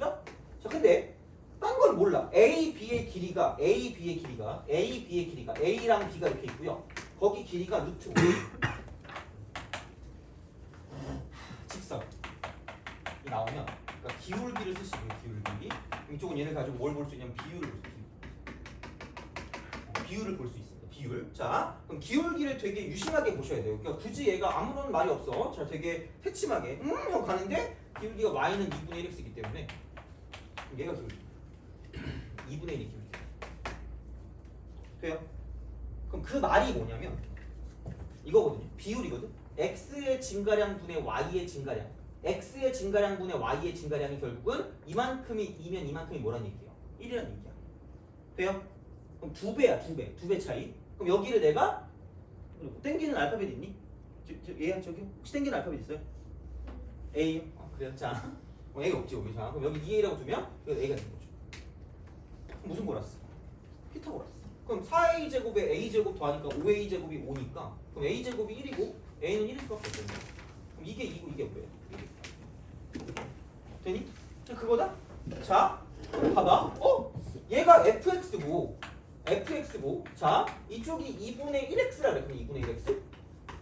[SPEAKER 3] 자 근데 딴 건 몰라. A, B의 길이가 A랑 B가 이렇게 있고요. 거기 길이가 루트 5. 직선이 나오면 그러니까 기울기를 쓰시고요. 기울기. 이쪽은 얘를 가지고 뭘 볼 수 있냐면 비율을 볼 수 있습니다. 비율을 볼 수 있습니다. 비율. 자, 그럼 기울기를 되게 유심하게 보셔야 돼요. 그러니까 굳이 얘가 아무런 말이 없어. 자, 되게 새침하게 하고 가는데 기울기가 y는 2분의 1x이기 때문에 얘가 기울기 2분의 1이 기울기 돼요? 그럼 그 말이 뭐냐면 이거거든요. 비율이거든. x의 증가량 분의 y의 증가량. x의 증가량 분의 y의 증가량이 결국은 이만큼이 2면 이만큼이 뭐란 얘기예요? 1이란 얘기야. 돼요? 그럼 2배야. 2배 차이. 그럼 여기를 내가 땡기는 알파벳 있니? 얘야 저기 혹시 땡기는 알파벳 있어요? A요? 그래요? 자 A가 없지 여기. 자 그럼 여기 2A라고 두면 여기 A가 되는 거죠. 그럼 무슨 거라스? 피타고라스. 그럼 4A제곱에 A제곱 더하니까 5A제곱이 5니까 그럼 A제곱이 1이고 A는 1일 수밖에 없거든요. 그럼 이게 2고 이게 뭐예요? 되니? 그거다? 자 봐봐. 얘가 fx고 자 이쪽이 2분의 1x라 그래. 그럼 2분의 1x?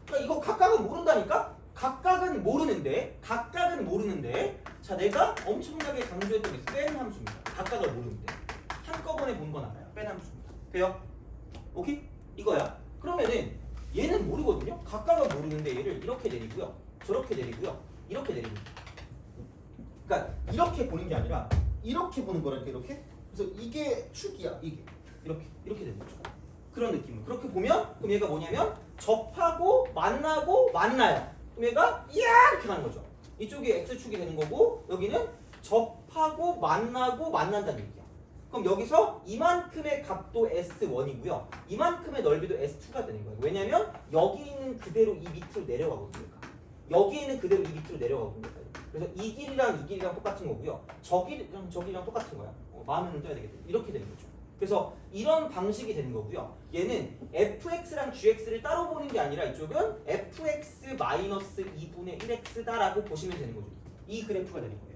[SPEAKER 3] 그러니까 이거 각각은 모른다니까? 각각은 모르는데 자 내가 엄청나게 강조했던 게 있어. 뺀 함수입니다. 각각을 모르는데 한꺼번에 본 건 알아요. 뺀 함수입니다. 돼요? 오케이? 이거야. 그러면은 얘는 모르거든요. 각각은 모르는데 얘를 이렇게 내리고요. 저렇게 내리고요. 이렇게 내리고. 그러니까 이렇게 보는 게 아니라 이렇게 보는 거라니까 이렇게. 그래서 이게 축이야. 이게 이렇게 되는 거죠. 그런 느낌으로. 그렇게 보면 그럼 얘가 뭐냐면 접하고 만나고 만나요. 그럼 얘가 이렇게 가는 거죠. 이쪽이 x축이 되는 거고 여기는 접하고 만나고 만난다는 얘기야. 그럼 여기서 이만큼의 값도 S1이고요. 이만큼의 넓이도 S2가 되는 거예요. 왜냐면 여기 있는 그대로 이 밑으로 내려가거든요. 여기에는 그대로 이 밑으로 내려가거든요. 그래서 이 길이랑 이 길이랑 똑같은 거고요. 저 길이랑 저 길이랑 똑같은 거야. 마음에는 떠야 되겠다. 이렇게 되는 거죠. 그래서 이런 방식이 되는 거고요. 얘는 fx랑 gx를 따로 보는 게 아니라 이쪽은 fx 마이너스 2분의 1x다라고 보시면 되는 거죠. 이 그래프가 되는 거예요.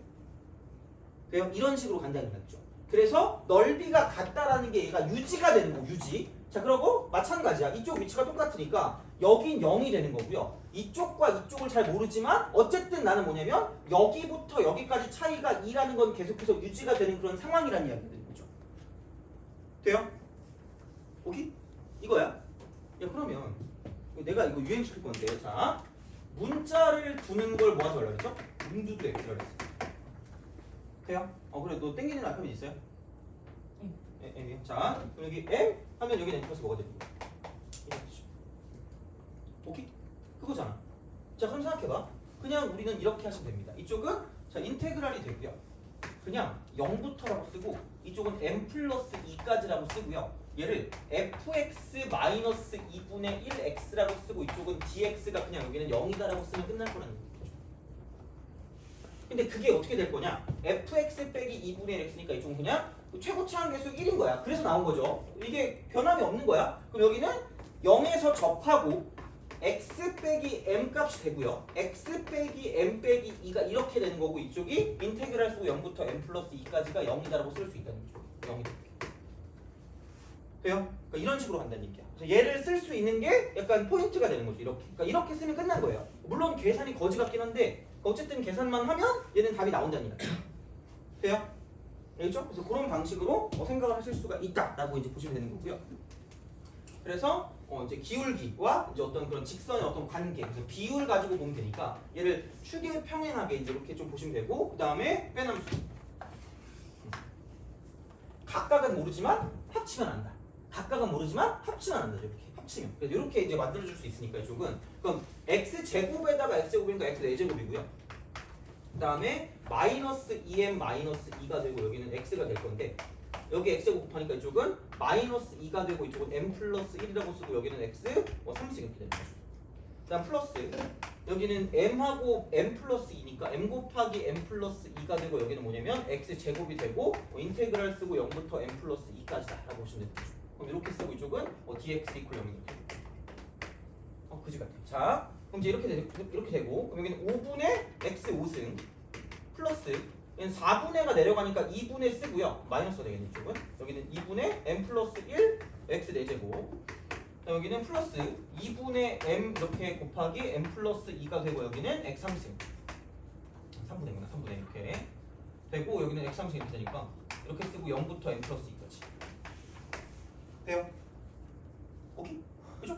[SPEAKER 3] 그래요? 이런 식으로 간다는 거죠. 그래서 넓이가 같다라는 게 얘가 유지가 되는 거, 유지. 자, 그러고 마찬가지야. 이쪽 위치가 똑같으니까 여긴 0이 되는 거고요. 이쪽과 이쪽을 잘 모르지만 어쨌든 나는 뭐냐면 여기부터 여기까지 차이가 2라는 건 계속해서 유지가 되는 그런 상황이라는 이야기가 되는 거죠. 돼요? 오케이? 이거야. 야, 그러면 내가 이거 유행시킬 건데, 자, 문자를 두는 걸 뭐 하지 말라 그랬죠? 문두도 X라 그랬어. 돼요? 그래, 너 땡기는 알파벳 있어요? M이요? 자, 그럼 여기 M 하면 여기는 N 플러스 뭐가 되는 거야? 이거죠. 오케이? 그거잖아. 자, 그럼 생각해봐. 그냥 우리는 이렇게 하시면 됩니다. 이쪽은 자 인테그랄이 되고요. 그냥 0부터라고 쓰고 이쪽은 M 플러스 2까지라고 쓰고요. 얘를 fx 마이너스 2분의 1x라고 쓰고 이쪽은 dx가 그냥 여기는 0이다라고 쓰면 끝날 거라는 얘기죠. 근데 그게 어떻게 될 거냐? fx 빼기 2분의 1x니까 이쪽은 그냥 최고차항 계수 1인 거야. 그래서 나온 거죠. 이게 변함이 없는 거야. 그럼 여기는 0에서 접하고 x 빼기 m 값이 되고요. x 빼기 m 빼기 2가 이렇게 되는 거고 이쪽이 인테그랄 쓰고 0부터 m 플러스 2까지가 0이다라고 쓸 수 있다는 거죠. 0이 돼요? 그러니까 이런 식으로 간다는 얘기야. 그래서 얘를 쓸 수 있는 게 약간 포인트가 되는 거죠. 이렇게. 그러니까 이렇게 쓰면 끝난 거예요. 물론 계산이 거지 같긴 한데 어쨌든 계산만 하면 얘는 답이 나온다는 얘기야. 돼요? 알겠죠? 그래서 그런 방식으로 생각을 하실 수가 있다라고 이제 보시면 되는 거고요. 그래서 이제 기울기와 이제 어떤 그런 직선의 어떤 관계, 그래서 비율 가지고 보면 되니까 얘를 추계 평행하게 이제 이렇게 좀 보시면 되고, 그 다음에 빼남수. 각각은 모르지만 합치면 안다. 각각은 모르지만 합치면 안다. 이렇게 합치면. 그래서 이렇게 이제 만들어줄 수 있으니까 이쪽은 그럼 x 제곱에다가 x 제곱이니까 x 4제곱이고요. 그 다음에 마이너스 2m 마이너스 2가 되고 여기는 x가 될 건데. 여기 x제곱 곱하니까 이쪽은 마이너스 2가 되고 이쪽은 m 플러스 1이라고 쓰고 여기는 x 3 이렇게 되는 거죠. 그 다음 플러스 여기는 m하고 m 플러스 2니까 m 곱하기 m 플러스 2가 되고 여기는 뭐냐면 x제곱이 되고 인테그랄 쓰고 0부터 m 플러스 2까지다 라고 보시면 되는 거죠. 그럼 이렇게 쓰고 이쪽은 dx 이퀄 0이 이렇게 그지 같아요. 자, 그럼 이제 이렇게 되고 그럼 여기는 5분의 x 5승 플러스 얘는 4분의가 내려가니까 2분의 쓰고요. 마이너스가 되겠네 이쪽은. 여기는 2분의 m 플러스 1 x 4제곱. 여기는 플러스 2분의 m 이렇게 곱하기 m 플러스 2가 되고 여기는 x 3승. 3분의구나. 3분의 이렇게 되고 여기는 x 3승 이렇게 되니까 이렇게 쓰고 0부터 m 플러스 2까지. 돼요? 오케이? 그죠?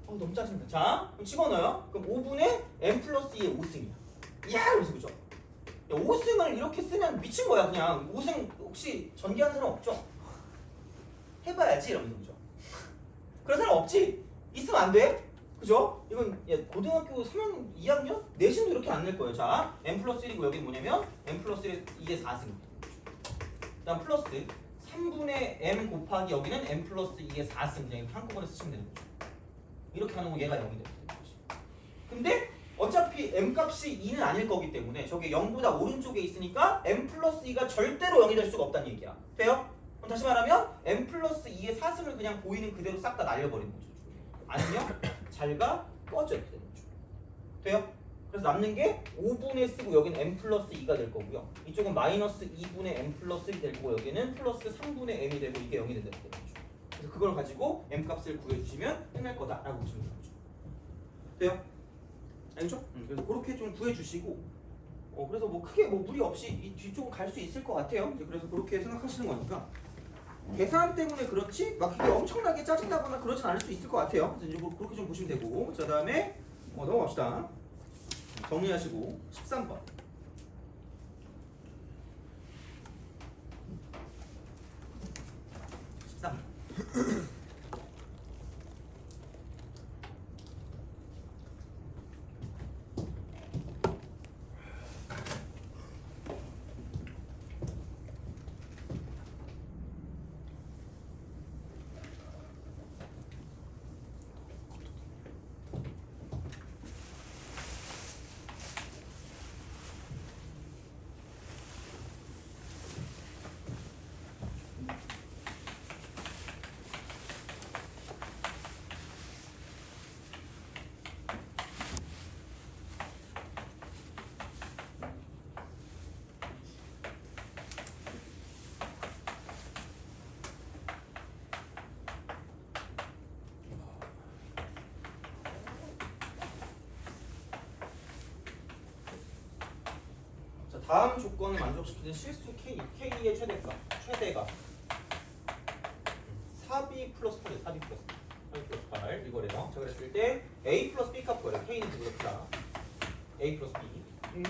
[SPEAKER 3] 너무 짜증나. 자, 그럼 집어넣어요. 그럼 5분의 m 플러스 2의 5승이야. 이야! 이러면서 그죠? 5승을 이렇게 쓰면 미친 거야 그냥. 5승 혹시 전개하는 사람 없죠? 해봐야지 이러면서 그죠? 그런 사람 없지? 있으면 안 돼? 그죠? 이건 고등학교 3학년 2학년? 내신도 이렇게 안 낼 거예요. 자, m 플러스 1이고 여기는 뭐냐면 m 플러스 2의 4승. 그 다음 플러스 3분의 m 곱하기 여기는 m 플러스 2의 4승. 그냥 이렇게 한꺼번에 쓰시면 되는 거죠. 이렇게 하는 거 얘가 0이 되는 거지. 근데 어차피 m 값이 2는 아닐 거기 때문에 저게 0보다 오른쪽에 있으니까 m 플러스 2가 절대로 0이 될 수가 없다는 얘기야. 돼요? 그럼 다시 말하면 m 플러스 2의 4승을 그냥 보이는 그대로 싹 다 날려버리는 거죠. 아니면 잘가 꺼져 이렇게 되는 거죠. 돼요? 그래서 남는 게 5분의 쓰고 여기는 m 플러스 2가 될 거고요. 이쪽은 마이너스 2분의 m 플러스 1이 될 거고 여기는 플러스 3분의 m이 되고 이게 0이 된다는 거죠. 그래서 그걸 가지고 m 값을 구해주시면 끝날 거다라고 보시면 되는 거죠. 돼요? 알죠? 그래서 그렇게 좀 구해주시고 그래서 뭐 크게 뭐 무리 없이 이 뒤쪽은 갈 수 있을 것 같아요. 이제 그래서 그렇게 생각하시는 거니까 계산 때문에 그렇지 막 그게 엄청나게 짜증나거나 그러진 않을 수 있을 것 같아요. 그래서 이제 그렇게 좀 보시면 되고 자 다음에 넘어갑시다. 정리하시고 13번 13번 다음 조건을 만족시키는 실수 K의 최대가 4B 플러스 8이에요. 4B 플러스 8 이거래요. 자 그랬을 때 A 플러스 B 값 구하래요. K는 그거다. A 플러스 B.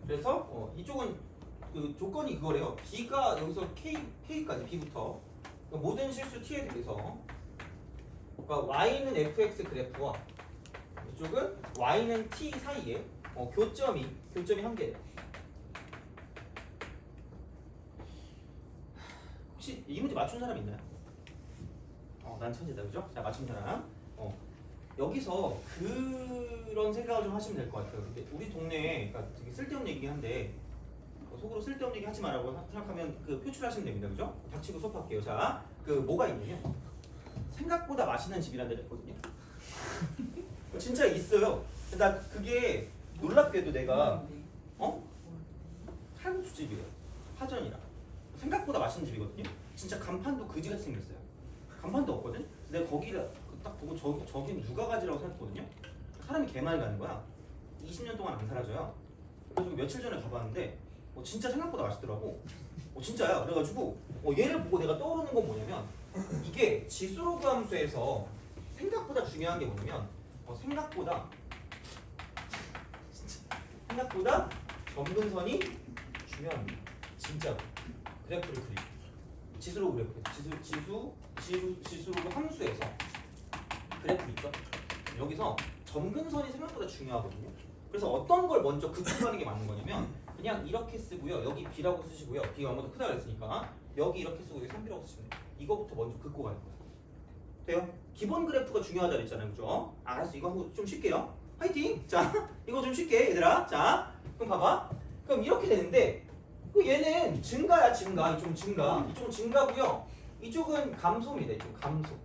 [SPEAKER 3] 그래서 이쪽은 그 조건이 그거래요. B가 여기서 K까지 B부터 그러니까 모든 실수 T에 대해서 그러니까 Y는 fx 그래프와 이쪽은 Y는 T 사이에 교점이 한 개예요. 혹시 이 문제 맞춘 사람 있나요? 난 천재다 그죠? 자 맞춘 사람. 여기서 그런 생각을 좀 하시면 될 것 같아요. 근데 우리 동네에 그러니까 되게 쓸데없는 얘기긴 한데 속으로 쓸데없는 얘기 하지 말라고 생각하면 그 표출하시면 됩니다. 그죠? 닥치고 수업할게요. 자, 그 뭐가 있냐면 생각보다 맛있는 집이라는 데가 있거든요. 진짜 있어요. 나 그게 놀랍게도 내가 칼국수집이에요. 파전이랑 생각보다 맛있는 집이거든요. 진짜 간판도 그지같이 생겼어요. 간판도 없거든. 내가 거기를 딱 보고 저긴 육아가지라고 생각했거든요. 사람이 개 많이 가는 거야. 20년 동안 안 사라져요. 그래서 며칠 전에 가봤는데 진짜 생각보다 맛있더라고. 진짜야. 그래가지고 얘를 보고 내가 떠오르는 건 뭐냐면 이게 지수로그 함수에서 생각보다 중요한 게 뭐냐면 생각보다 점근선이 중요합니다. 진짜 그래프를 그리고 지수로그 그래프 지수로그 함수에서 그래프 있죠? 여기서 점근선이 생각보다 중요하거든요. 그래서 어떤 걸 먼저 긋고 게 맞는 거냐면 그냥 이렇게 쓰고요. 여기 B라고 쓰시고요. B가 아무도 크다 그랬으니까 여기 이렇게 쓰고 여기 3B라고 쓰시면 돼요. 이거부터 먼저 긋고 가는 거예요. 돼요? 기본 그래프가 중요하다 그랬잖아요. 그죠? 알았어. 이거 한번 좀 쉽게요. 화이팅! 자, 이거 좀 쉽게 얘들아. 자, 그럼 봐봐. 그럼 이렇게 되는데 얘는 증가야 증가. 이쪽은 증가. 이쪽은 증가고요. 이쪽은 감소입니다. 이쪽은 감소.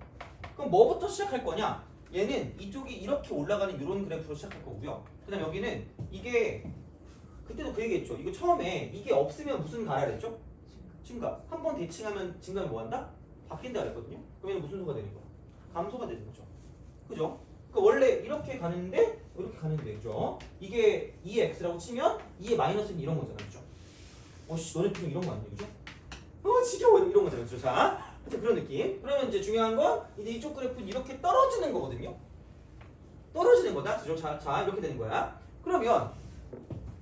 [SPEAKER 3] 그럼 뭐부터 시작할 거냐? 얘는 이쪽이 이렇게 올라가는 이런 그래프로 시작할 거고요. 그 다음 여기는 이게 그때도 그 얘기했죠. 이거 처음에 이게 없으면 무슨 가라 그랬죠? 증가. 한 번 대칭하면 증가는 뭐 한다? 바뀐다 그랬거든요. 그러면 무슨 수가 되는 거야? 감소가 되는 거죠. 그죠? 그러니까 원래 이렇게 가는데 이렇게 가는데 그죠? 이게 2x라고 치면 2의 마이너스는 이런 거잖아. 그죠? 너네 표정 이런 거 아니야? 그죠? 지겨워 이런 거잖아. 그죠? 자, 하여튼 그런 느낌. 그러면 이제 중요한 건 이제 이쪽 그래프는 이렇게 떨어지는 거거든요. 떨어지는 거다. 그죠? 자, 이렇게 되는 거야. 그러면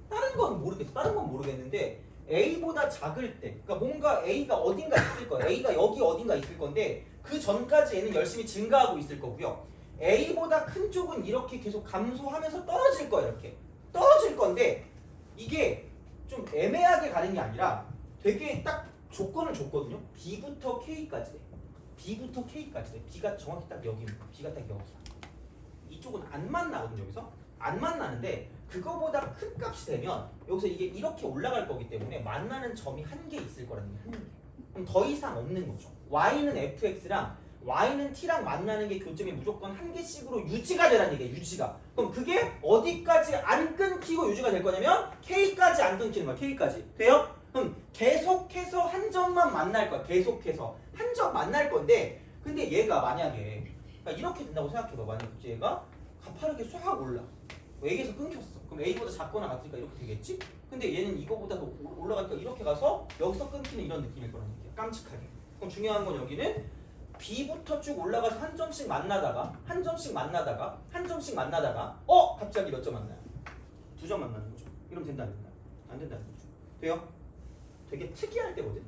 [SPEAKER 3] 다른 건 모르겠어. 다른 건 모르겠는데 A보다 작을 때, 그러니까 뭔가 A가 어딘가 있을 거야. A가 여기 어딘가 있을 건데 그 전까지 얘는 열심히 증가하고 있을 거고요. A보다 큰 쪽은 이렇게 계속 감소하면서 떨어질 거야. 이렇게 떨어질 건데 이게 좀 애매하게 가는 게 아니라 되게 딱 조건을 줬거든요. B부터 K까지 돼. B부터 K까지 돼. B가 정확히 딱 여기입니다. B가 딱 여기야. 이쪽은 안 만나거든요. 여기서 안 만나는데 그거보다 큰 값이 되면 여기서 이게 이렇게 올라갈 거기 때문에 만나는 점이 한 개 있을 거라는 게 한 개. 그럼 더 이상 없는 거죠. Y는 fx랑 Y는 t랑 만나는 게 교점이 무조건 한 개씩으로 유지가 되라는 얘기예요. 유지가. 그럼 그게 어디까지 안 끊기고 유지가 될 거냐면 K까지 안 끊기는 거야. K까지. 돼요? 그럼 계속해서 한 점만 만날 거야. 계속해서 한 점 만날 건데 근데 얘가 만약에 그러니까 이렇게 된다고 생각해봐. 만약에 얘가 가파르게 싹 올라. A에서 끊겼어. 그럼 A보다 작거나 같으니까 이렇게 되겠지? 근데 얘는 이거보다 더 올라가니까 이렇게 가서 여기서 끊기는 이런 느낌일 거라는 얘기야. 깜찍하게. 그럼 중요한 건 여기는 B부터 쭉 올라가서 한 점씩 만나다가 한 점씩 만나다가 한 점씩 만나다가 갑자기 몇 점 만나요? 2점 만나는 거죠. 이러면 된다 안 된다? 안 된다는 거죠. 돼요? 되게 특이할 때거든.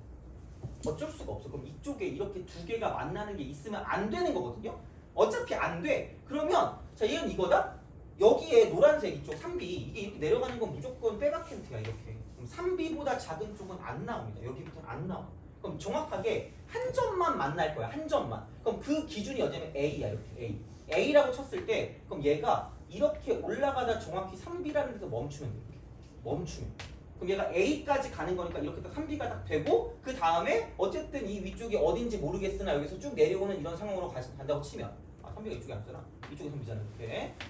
[SPEAKER 3] 어쩔 수가 없어. 그럼 이쪽에 이렇게 두 개가 만나는 게 있으면 안 되는 거거든요. 어차피 안 돼. 그러면 자 얘는 이거다. 여기에 노란색 이쪽 3B 이게 이렇게 내려가는 건 무조건 백아켄트야 이렇게. 그럼 3B보다 작은 쪽은 안 나옵니다. 여기부터는 안 나와. 그럼 정확하게 한 점만 만날 거야. 한 점만. 그럼 그 기준이 어디냐면 A야. 이렇게 A라고 쳤을 때 그럼 얘가 이렇게 올라가다 정확히 3B라는 데서 멈추면 돼. 이렇게. 멈추면. 그럼 얘가 A까지 가는 거니까 이렇게 딱 3B가 딱 되고 그 다음에 어쨌든 이 위쪽이 어딘지 모르겠으나 여기서 쭉 내려오는 이런 상황으로 간다고 치면 3B가 이쪽이 아니잖아. 이쪽이 3B잖아.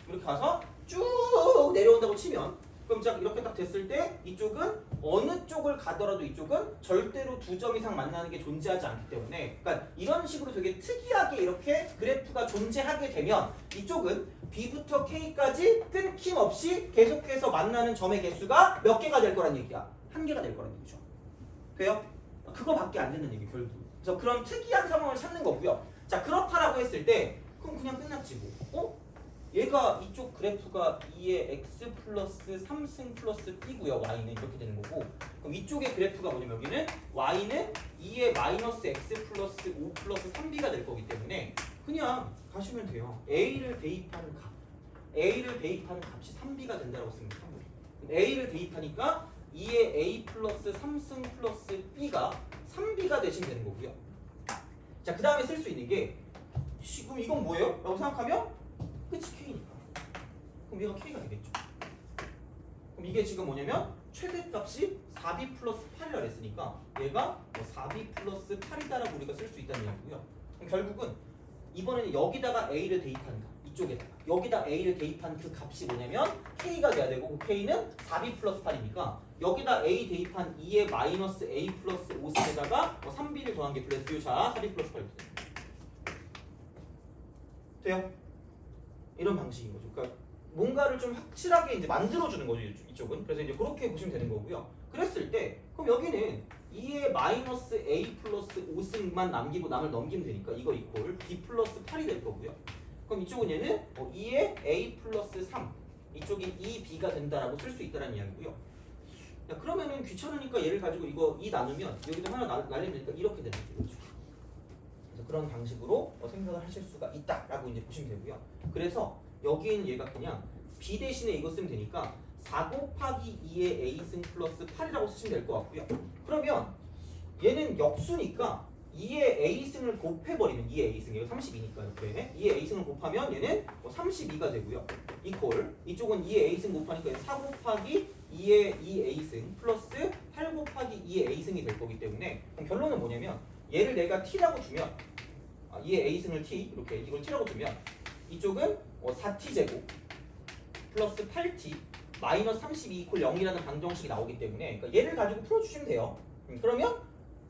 [SPEAKER 3] 이렇게 가서 쭉 내려온다고 치면 그럼 자 이렇게 딱 됐을 때 이쪽은 어느 쪽을 가더라도 이쪽은 절대로 2점 이상 만나는 게 존재하지 않기 때문에 그러니까 이런 식으로 되게 특이하게 이렇게 그래프가 존재하게 되면 이쪽은 B부터 K까지 끊김없이 계속해서 만나는 점의 개수가 몇 개가 될 거란 얘기야? 한 개가 될 거란 얘기죠. 돼요? 그거밖에 안 되는 얘기 결국. 그래서 그런 특이한 상황을 찾는 거고요. 자, 그렇다라고 했을 때 그럼 그냥 끝났지 뭐. 얘가 이쪽 그래프가 2의 x 플러스 3승 플러스 b고요. y는 이렇게 되는 거고, 그럼 이쪽의 그래프가 뭐냐면 여기는 y는 2의 마이너스 x 플러스 5 플러스 3b가 될 거기 때문에 그냥 가시면 돼요. a를 대입하는 값, a를 대입하는 값이 3b가 된다고 쓰면 돼요. a를 대입하니까 2의 a 플러스 3승 플러스 b가 3b가 대신 되는 거고요. 자, 그 다음에 쓸 수 있는 게 그럼 이건 뭐예요? 라고 생각하면 끝이 K니까. 그럼 얘가 K가 되겠죠. 그럼 이게 지금 뭐냐면 최대값이 4B 플러스 8이라 했으니까 얘가 4B 플러스 8이다라고 우리가 쓸 수 있다는 얘기고요. 그럼 결국은 이번에는 여기다가 A를 대입하는 값, 이쪽에다가 여기다 A를 대입한 그 값이 뭐냐면 K가 돼야 되고, 그 K는 4B 플러스 8이니까 여기다 A 대입한 2의 마이너스 A 플러스 5승에다가 3B를 더한 게 플러스요. 자, 4B 플러스 8 돼요? 이런 방식인 거죠. 그러니까 뭔가를 좀 확실하게 이제 만들어주는 거죠, 이쪽은. 그래서 이제 그렇게 보시면 되는 거고요. 그랬을 때 그럼 여기는 2의 마이너스 A 플러스 5승만 남기고 남을 넘기면 되니까 이거 이퀄 B 플러스 8이 될 거고요. 그럼 이쪽은 얘는 2의 A 플러스 3, 이쪽이 2B가 된다라고 쓸 수 있다는 이야기고요. 야, 그러면은 귀찮으니까 얘를 가지고 이거 2 나누면 여기도 하나 날리면 되니까 이렇게 되는 거죠. 그래서 그런 방식으로 생각을 하실 수가 있다라고 이제 보시면 되고요. 그래서 여기는 얘가 그냥 B 대신에 이거 쓰면 되니까 4 곱하기 2의 A승 플러스 8이라고 쓰시면 될 것 같고요. 그러면 얘는 역수니까 2의 A승을 곱해버리면 2의 A승, 이거 32니까 이렇게 2의 A승을 곱하면 얘는 32가 되고요. 이퀄 이쪽은 2의 A승 곱하니까 4 곱하기 2의 2A승 플러스 8 곱하기 2의 A승이 될 거기 때문에 그럼 결론은 뭐냐면 얘를 내가 T라고 주면 2의 A승을 T, 이렇게 이걸 T라고 주면 이쪽은 4T 제곱 플러스 8T 마이너스 32 이퀄 0이라는 방정식이 나오기 때문에 그러니까 얘를 가지고 풀어주시면 돼요. 그러면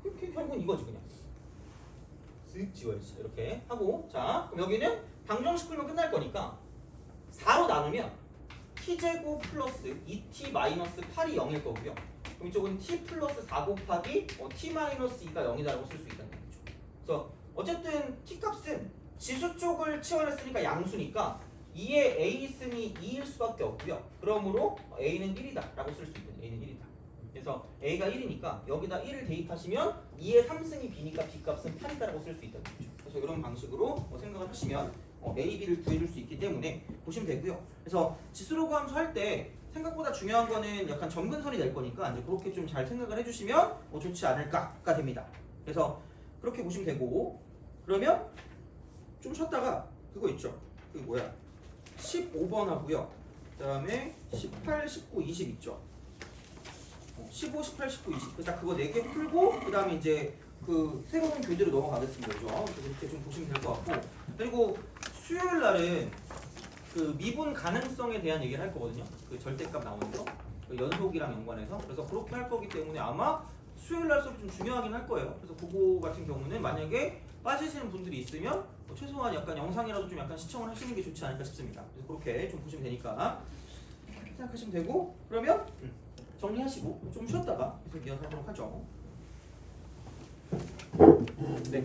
[SPEAKER 3] 결국은 이거지 그냥 쓱 지워야지 이렇게 하고. 자, 그럼 여기는 방정식 풀면 끝날 거니까 4로 나누면 T제곱 플러스 2T 마이너스 8이 0일 거고요. 그럼 이쪽은 T 플러스 4 곱하기 T 마이너스 2가 0이다라고 쓸 수 있다는 거죠. 그래서 어쨌든 T값은 지수 쪽을 치환했으니까 양수니까 2의 A승이 2일 수밖에 없고요. 그러므로 A는 1이다 라고 쓸 수 있거든요. A는 1이다. 그래서 A가 1이니까 여기다 1을 대입하시면 2의 3승이 B니까 B값은 8이다 라고 쓸 수 있다는 거죠. 그래서 이런 방식으로 생각을 하시면 A, B를 구해줄 수 있기 때문에 보시면 되고요. 그래서 지수로 구함수 할 때 생각보다 중요한 거는 약간 점근선이 될 거니까 이제 그렇게 좀 잘 생각을 해주시면 좋지 않을까가 됩니다. 그래서 그렇게 보시면 되고, 그러면 좀 쉬었다가 그거 있죠. 그게 뭐야? 15번 하고요. 그 다음에 18, 19, 20 있죠. 15, 18, 19, 20. 딱 그거 4개 풀고 그 다음에 이제 그 새로운 교재로 넘어가겠습니다. 그죠? 이렇게 좀 보시면 될 것 같고, 그리고 수요일 날은 그 미분 가능성에 대한 얘기를 할 거거든요. 그 절대값 나오는 거, 그 연속이랑 연관해서. 그래서 그렇게 할 거기 때문에 아마 수요일 날 수업이 좀 중요하긴 할 거예요. 그래서 그거 같은 경우는 만약에 빠지시는 분들이 있으면 최소한 약간 영상이라도 좀 약간 시청을 하시는 게 좋지 않을까 싶습니다. 그래서 그렇게 좀 보시면 되니까 생각하시면 되고, 그러면 정리하시고 좀 쉬었다가 계속 이어가도록 하죠. 네.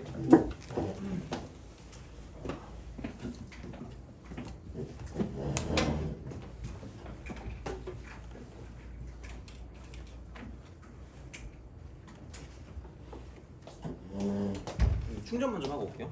[SPEAKER 3] 충전만 좀 하고 올게요.